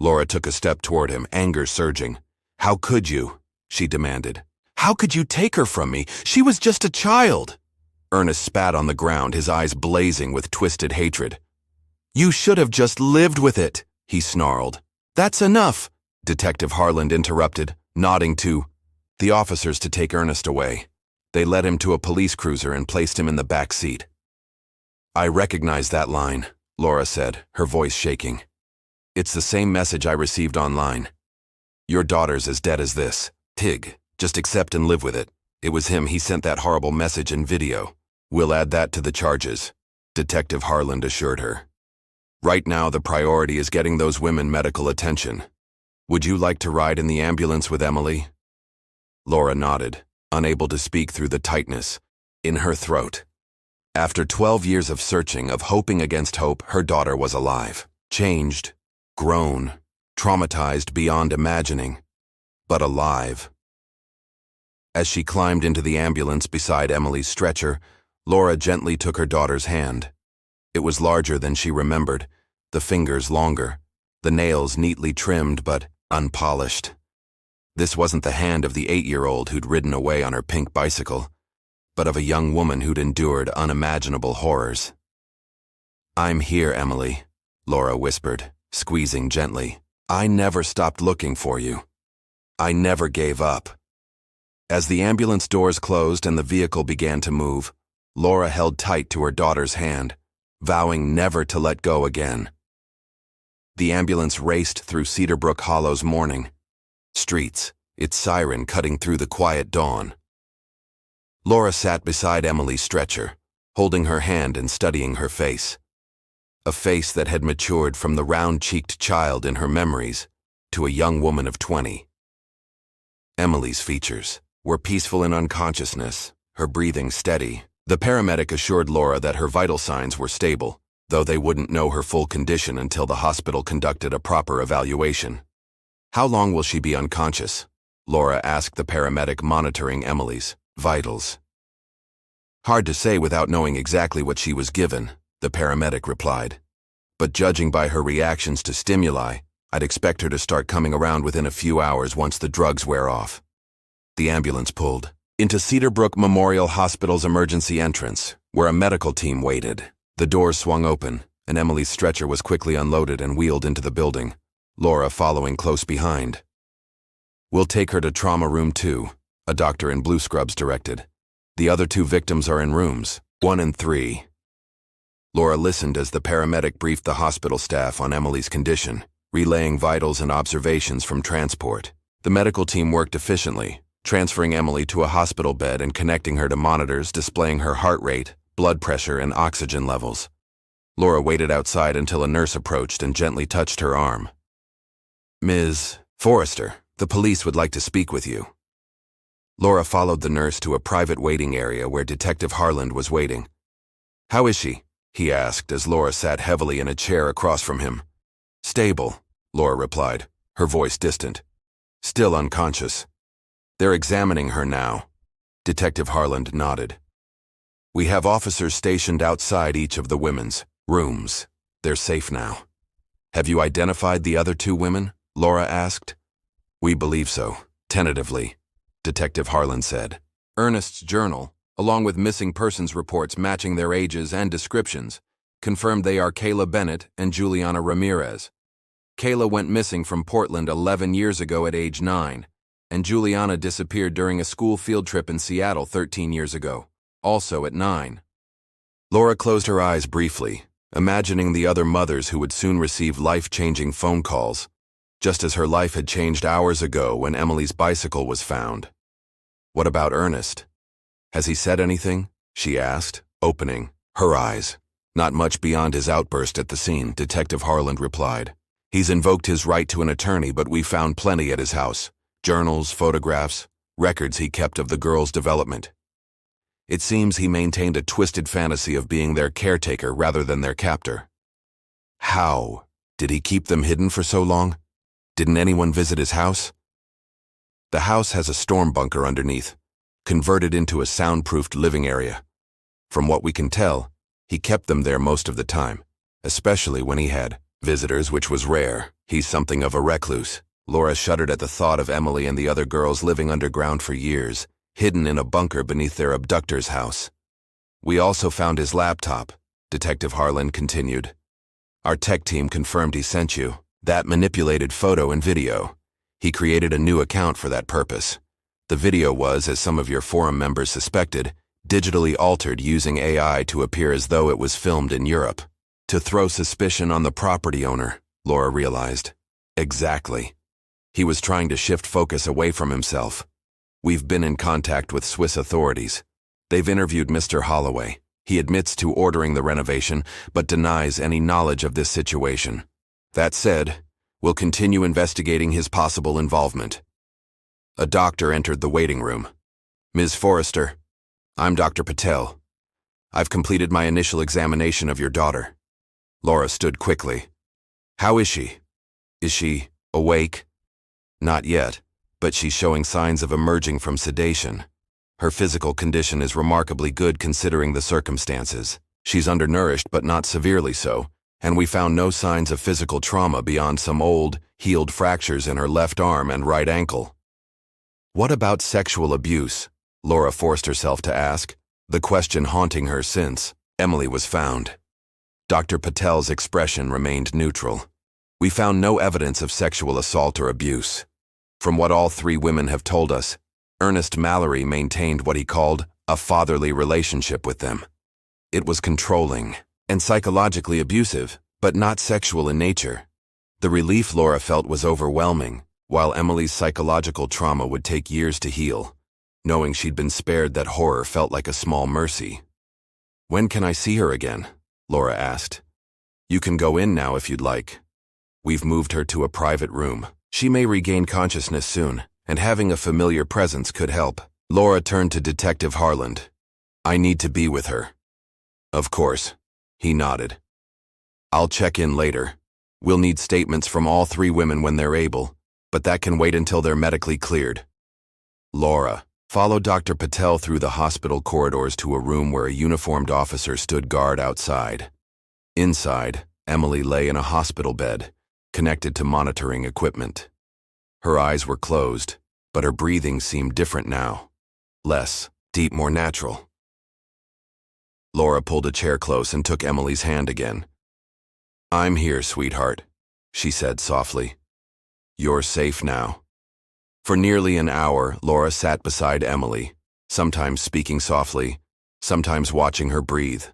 [SPEAKER 1] Laura took a step toward him, anger surging. "How could you?" she demanded. "How could you take her from me? She was just a child." Ernest spat on the ground, his eyes blazing with twisted hatred. "You should have just lived with it," he snarled. "That's enough," Detective Harland interrupted, nodding to the officers to take Ernest away. They led him to a police cruiser and placed him in the back seat. "I recognize that line," Laura said, her voice shaking. "It's the same message I received online. Your daughter's as dead as this. Tig, just accept and live with it. It was him, he sent that horrible message in video. We'll add that to the charges," Detective Harland assured her. "Right now the priority is getting those women medical attention. Would you like to ride in the ambulance with Emily?" Laura nodded, unable to speak through the tightness in her throat. After 12 years of searching, of hoping against hope, her daughter was alive. Changed, grown, traumatized beyond imagining, but alive. As she climbed into the ambulance beside Emily's stretcher, Laura gently took her daughter's hand. It was larger than she remembered, the fingers longer, the nails neatly trimmed but unpolished. This wasn't the hand of the 8-year-old who'd ridden away on her pink bicycle, but of a young woman who'd endured unimaginable horrors. "I'm here, Emily," Laura whispered, squeezing gently. "I never stopped looking for you. I never gave up." As the ambulance doors closed and the vehicle began to move, Laura held tight to her daughter's hand, vowing never to let go again. The ambulance raced through Cedarbrook Hollow's morning streets, its siren cutting through the quiet dawn. Laura sat beside Emily's stretcher, holding her hand and studying her face. A face that had matured from the round-cheeked child in her memories to a young woman of 20. Emily's features were peaceful in unconsciousness, her breathing steady. The paramedic assured Laura that her vital signs were stable, though they wouldn't know her full condition until the hospital conducted a proper evaluation. "How long will she be unconscious?" Laura asked the paramedic monitoring Emily's vitals. "Hard to say without knowing exactly what she was given," the paramedic replied. "But judging by her reactions to stimuli, I'd expect her to start coming around within a few hours once the drugs wear off." The ambulance pulled into Cedarbrook Memorial Hospital's emergency entrance, where a medical team waited. The doors swung open, and Emily's stretcher was quickly unloaded and wheeled into the building, Laura following close behind. "We'll take her to Trauma Room 2, a doctor in blue scrubs directed. "The other 2 victims are in rooms 1 and 3. Laura listened as the paramedic briefed the hospital staff on Emily's condition, relaying vitals and observations from transport. The medical team worked efficiently, transferring Emily to a hospital bed and connecting her to monitors displaying her heart rate, blood pressure, and oxygen levels. Laura waited outside until a nurse approached and gently touched her arm. "Ms. Forrester, the police would like to speak with you." Laura followed the nurse to a private waiting area where Detective Harland was waiting. "How is she?" he asked as Laura sat heavily in a chair across from him. "Stable," Laura replied, her voice distant. "Still unconscious. They're examining her now." Detective Harland nodded. "We have officers stationed outside each of the women's rooms. They're safe now." "Have you identified the other 2 women?" Laura asked. "We believe so, tentatively," Detective Harland said. Ernest's journal, along with missing persons reports matching their ages and descriptions, confirmed they are Kayla Bennett and Juliana Ramirez. Kayla went missing from Portland 11 years ago at age 9, and Juliana disappeared during a school field trip in Seattle 13 years ago, also at 9. Laura closed her eyes briefly, imagining the other mothers who would soon receive life-changing phone calls, just as her life had changed hours ago when Emily's bicycle was found. "What about Ernest? Has he said anything?" she asked, opening her eyes. "Not much beyond his outburst at the scene," Detective Harland replied. "He's invoked his right to an attorney, but we found plenty at his house. Journals, photographs, records he kept of the girl's development. It seems he maintained a twisted fantasy of being their caretaker rather than their captor." "How? Did he keep them hidden for so long? Didn't anyone visit his house?" "The house has a storm bunker underneath, converted into a soundproofed living area. From what we can tell, he kept them there most of the time, especially when he had visitors, which was rare. He's something of a recluse." Laura shuddered at the thought of Emily and the other girls living underground for years, hidden in a bunker beneath their abductor's house. "We also found his laptop," Detective Harland continued. "Our tech team confirmed he sent you that manipulated photo and video. He created a new account for that purpose. The video was, as some of your forum members suspected, digitally altered using AI to appear as though it was filmed in Europe. To throw suspicion on the property owner," Laura realized. "Exactly. He was trying to shift focus away from himself. We've been in contact with Swiss authorities. They've interviewed Mr. Holloway. He admits to ordering the renovation, but denies any knowledge of this situation. That said, we'll continue investigating his possible involvement." A doctor entered the waiting room. "Ms. Forrester, I'm Dr. Patel. I've completed my initial examination of your daughter." Laura stood quickly. "How is she? Is she awake?" "Not yet, but she's showing signs of emerging from sedation. Her physical condition is remarkably good considering the circumstances. She's undernourished but not severely so, and we found no signs of physical trauma beyond some old, healed fractures in her left arm and right ankle." "What about sexual abuse?" Laura forced herself to ask, the question haunting her since Emily was found. Dr. Patel's expression remained neutral. We found no evidence of sexual assault or abuse. From what all three women have told us, Ernest Mallerie maintained what he called a fatherly relationship with them. It was controlling and psychologically abusive, but not sexual in nature. The relief Laura felt was overwhelming, while Emily's psychological trauma would take years to heal. Knowing she'd been spared that horror felt like a small mercy. "When can I see her again?" Laura asked. "You can go in now if you'd like. We've moved her to a private room. She may regain consciousness soon, and having a familiar presence could help." Laura turned to Detective Harland. "I need to be with her." "Of course," he nodded. "I'll check in later. We'll need statements from all three women when they're able, but that can wait until they're medically cleared." Laura followed Dr. Patel through the hospital corridors to a room where a uniformed officer stood guard outside. Inside, Emily lay in a hospital bed, connected to monitoring equipment. Her eyes were closed, but her breathing seemed different now. Less deep, more natural. Laura pulled a chair close and took Emily's hand again. "I'm here, sweetheart," she said softly. "You're safe now." For nearly an hour, Laura sat beside Emily, sometimes speaking softly, sometimes watching her breathe.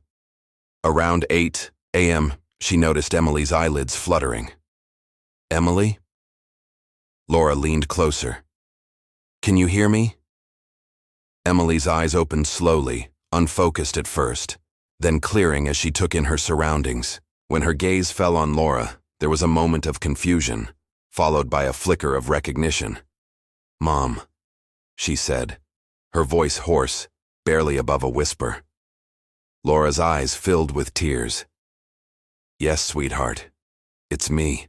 [SPEAKER 1] Around 8 a.m., she noticed Emily's eyelids fluttering. "Emily?" Laura leaned closer. "Can you hear me?" Emily's eyes opened slowly, unfocused at first, then clearing as she took in her surroundings. When her gaze fell on Laura, there was a moment of confusion, followed by a flicker of recognition. "Mom," she said, her voice hoarse, barely above a whisper. Laura's eyes filled with tears. "Yes, sweetheart. It's me."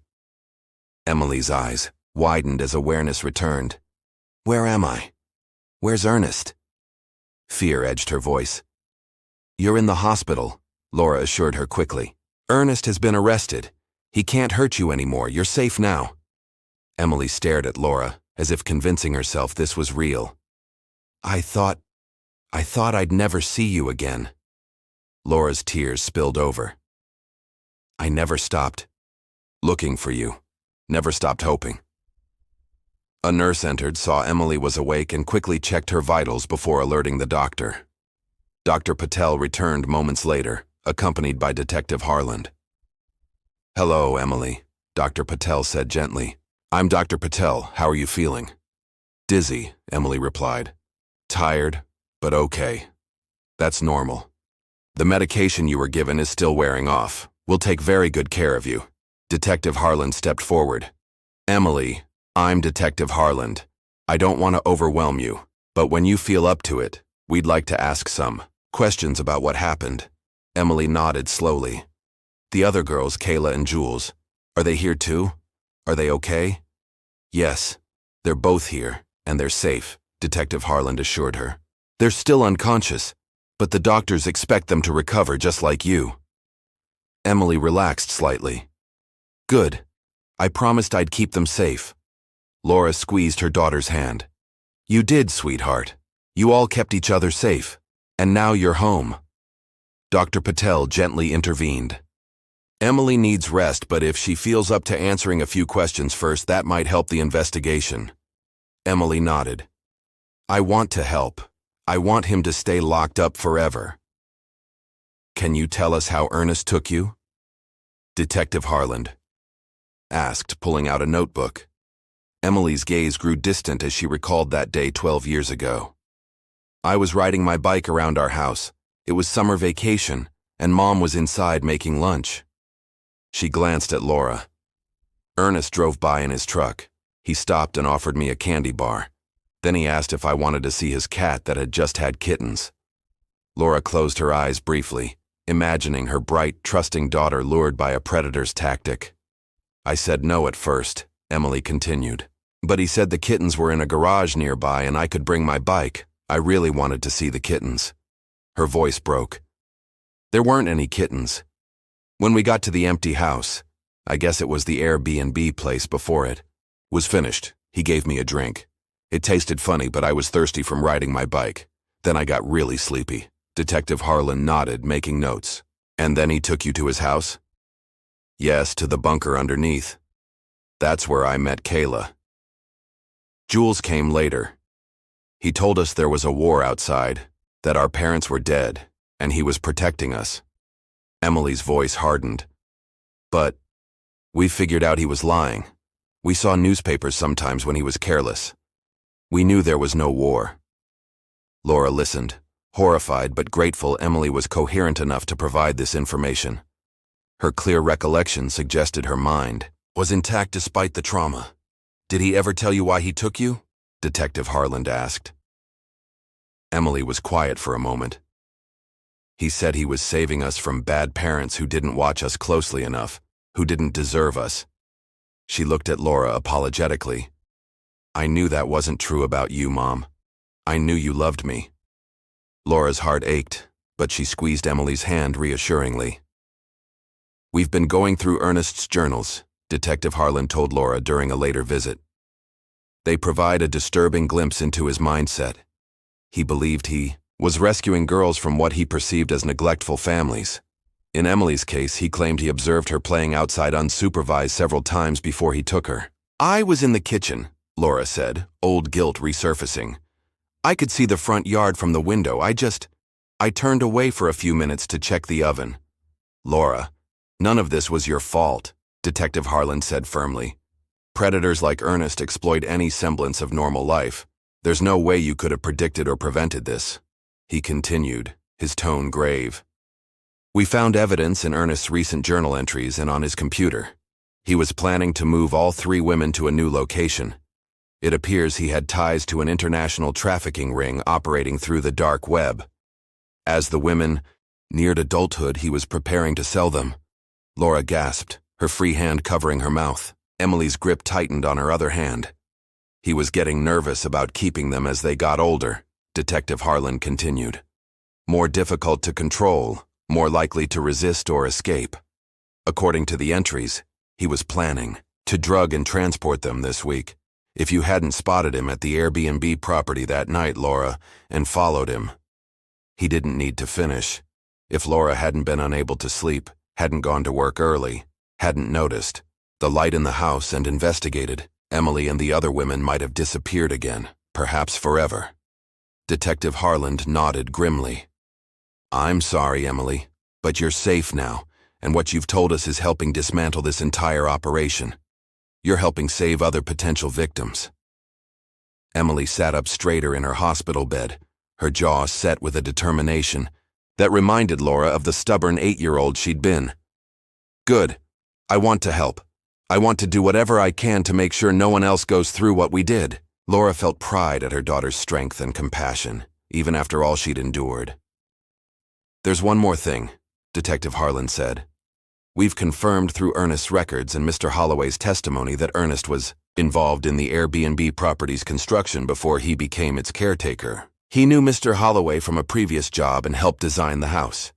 [SPEAKER 1] Emily's eyes widened as awareness returned. "Where am I? Where's Ernest?" Fear edged her voice. "You're in the hospital," Laura assured her quickly. "Ernest has been arrested. He can't hurt you anymore. You're safe now." Emily stared at Laura, as if convincing herself this was real. I thought I'd never see you again." Laura's tears spilled over. "I never stopped looking for you, never stopped hoping." A nurse entered, saw Emily was awake, and quickly checked her vitals before alerting the doctor. Dr. Patel returned moments later, accompanied by Detective Harland. "Hello, Emily," Dr. Patel said gently. "I'm Dr. Patel. How are you feeling?" "Dizzy," Emily replied. "Tired, but okay. That's normal. The medication you were given is still wearing off. We'll take very good care of you." Detective Harland stepped forward. "Emily, I'm Detective Harland. I don't want to overwhelm you, but when you feel up to it, we'd like to ask some questions about what happened." Emily nodded slowly. "The other girls, Kayla and Jules, are they here too? Are they okay?" "Yes, they're both here, and they're safe," Detective Harland assured her. "They're still unconscious, but the doctors expect them to recover just like you." Emily relaxed slightly. "Good. I promised I'd keep them safe." Laura squeezed her daughter's hand. "You did, sweetheart. You all kept each other safe, and now you're home." Dr. Patel gently intervened. "Emily needs rest, but if she feels up to answering a few questions first, that might help the investigation." Emily nodded. "I want to help. I want him to stay locked up forever." "Can you tell us how Ernest took you?" Detective Harland asked, pulling out a notebook. Emily's gaze grew distant as she recalled that day 12 years ago. "I was riding my bike around our house. It was summer vacation, and Mom was inside making lunch." She glanced at Laura. "Ernest drove by in his truck. He stopped and offered me a candy bar. Then he asked if I wanted to see his cat that had just had kittens." Laura closed her eyes briefly, imagining her bright, trusting daughter lured by a predator's tactic. "I said no at first," Emily continued. "But he said the kittens were in a garage nearby and I could bring my bike. I really wanted to see the kittens." Her voice broke. "There weren't any kittens. When we got to the empty house, I guess it was the Airbnb place before it, was finished, he gave me a drink. It tasted funny, but I was thirsty from riding my bike. Then I got really sleepy." Detective Harland nodded, making notes. "And then he took you to his house?" "Yes, to the bunker underneath. That's where I met Kayla. Jules came later. He told us there was a war outside, that our parents were dead, and he was protecting us. Emily's voice hardened. But we figured out he was lying. We saw newspapers sometimes when he was careless. We knew there was no war. Laura listened, horrified but grateful Emily was coherent enough to provide this information. Her clear recollection suggested her mind was intact despite the trauma. Did he ever tell you why he took you? Detective Harland asked. Emily was quiet for a moment. He said he was saving us from bad parents who didn't watch us closely enough, who didn't deserve us. She looked at Laura apologetically. I knew that wasn't true about you, Mom. I knew you loved me. Laura's heart ached, but she squeezed Emily's hand reassuringly. We've been going through Ernest's journals, Detective Harland told Laura during a later visit. They provide a disturbing glimpse into his mindset. He believed he was rescuing girls from what he perceived as neglectful families. In Emily's case, he claimed he observed her playing outside unsupervised several times before he took her. I was in the kitchen, Laura said, old guilt resurfacing. I could see the front yard from the window. I turned away for a few minutes to check the oven. Laura, none of this was your fault, Detective Harland said firmly. Predators like Ernest exploit any semblance of normal life. There's no way you could have predicted or prevented this. He continued, his tone grave. We found evidence in Ernest's recent journal entries and on his computer. He was planning to move all 3 women to a new location. It appears he had ties to an international trafficking ring operating through the dark web. As the women neared adulthood, he was preparing to sell them. Laura gasped, her free hand covering her mouth. Emily's grip tightened on her other hand. He was getting nervous about keeping them as they got older, Detective Harland continued. More difficult to control, more likely to resist or escape. According to the entries, he was planning to drug and transport them this week. If you hadn't spotted him at the Airbnb property that night, Laura, and followed him. He didn't need to finish. If Laura hadn't been unable to sleep, hadn't gone to work early, hadn't noticed the light in the house and investigated, Emily and the other women might have disappeared again, perhaps forever. Detective Harland nodded grimly. I'm sorry, Emily, but you're safe now, and what you've told us is helping dismantle this entire operation. You're helping save other potential victims. Emily sat up straighter in her hospital bed, her jaw set with a determination that reminded Laura of the stubborn 8-year-old she'd been. Good. I want to help. I want to do whatever I can to make sure no one else goes through what we did. Laura felt pride at her daughter's strength and compassion, even after all she'd endured. There's one more thing, Detective Harland said. We've confirmed through Ernest's records and Mr. Holloway's testimony that Ernest was involved in the Airbnb property's construction before he became its caretaker. He knew Mr. Holloway from a previous job and helped design the house.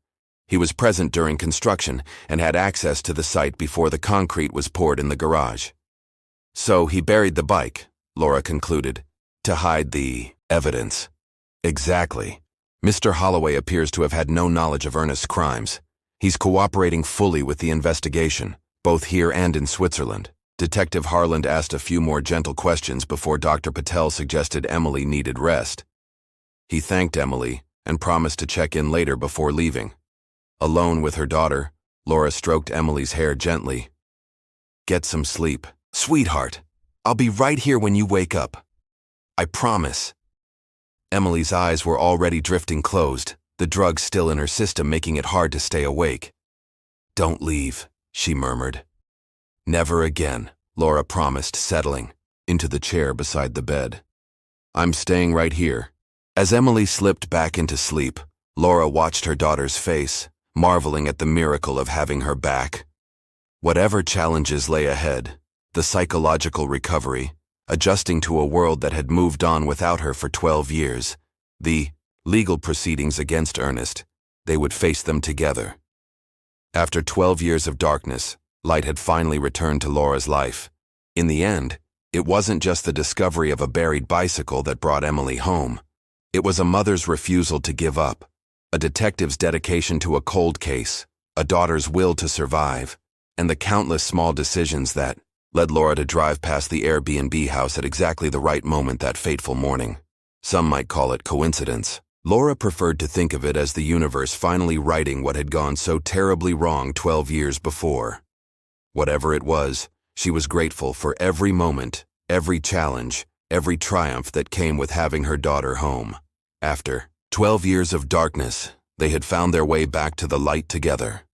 [SPEAKER 1] He was present during construction and had access to the site before the concrete was poured in the garage. So he buried the bike, Laura concluded, to hide the evidence. Exactly. Mr. Holloway appears to have had no knowledge of Ernest's crimes. He's cooperating fully with the investigation, both here and in Switzerland. Detective Harland asked a few more gentle questions before Dr. Patel suggested Emily needed rest. He thanked Emily and promised to check in later before leaving. Alone with her daughter, Laura stroked Emily's hair gently. Get some sleep. Sweetheart, I'll be right here when you wake up. I promise. Emily's eyes were already drifting closed, the drug still in her system making it hard to stay awake. Don't leave, she murmured. Never again, Laura promised, settling into the chair beside the bed. I'm staying right here. As Emily slipped back into sleep, Laura watched her daughter's face, marveling at the miracle of having her back. Whatever challenges lay ahead, the psychological recovery, adjusting to a world that had moved on without her for 12 years, the legal proceedings against Ernest, they would face them together. After 12 years of darkness, light had finally returned to Laura's life. In the end, it wasn't just the discovery of a buried bicycle that brought Emily home. It was a mother's refusal to give up, a detective's dedication to a cold case, a daughter's will to survive, and the countless small decisions that led Laura to drive past the Airbnb house at exactly the right moment that fateful morning. Some might call it coincidence. Laura preferred to think of it as the universe finally righting what had gone so terribly wrong 12 years before. Whatever it was, she was grateful for every moment, every challenge, every triumph that came with having her daughter home. After 12 years of darkness, they had found their way back to the light together.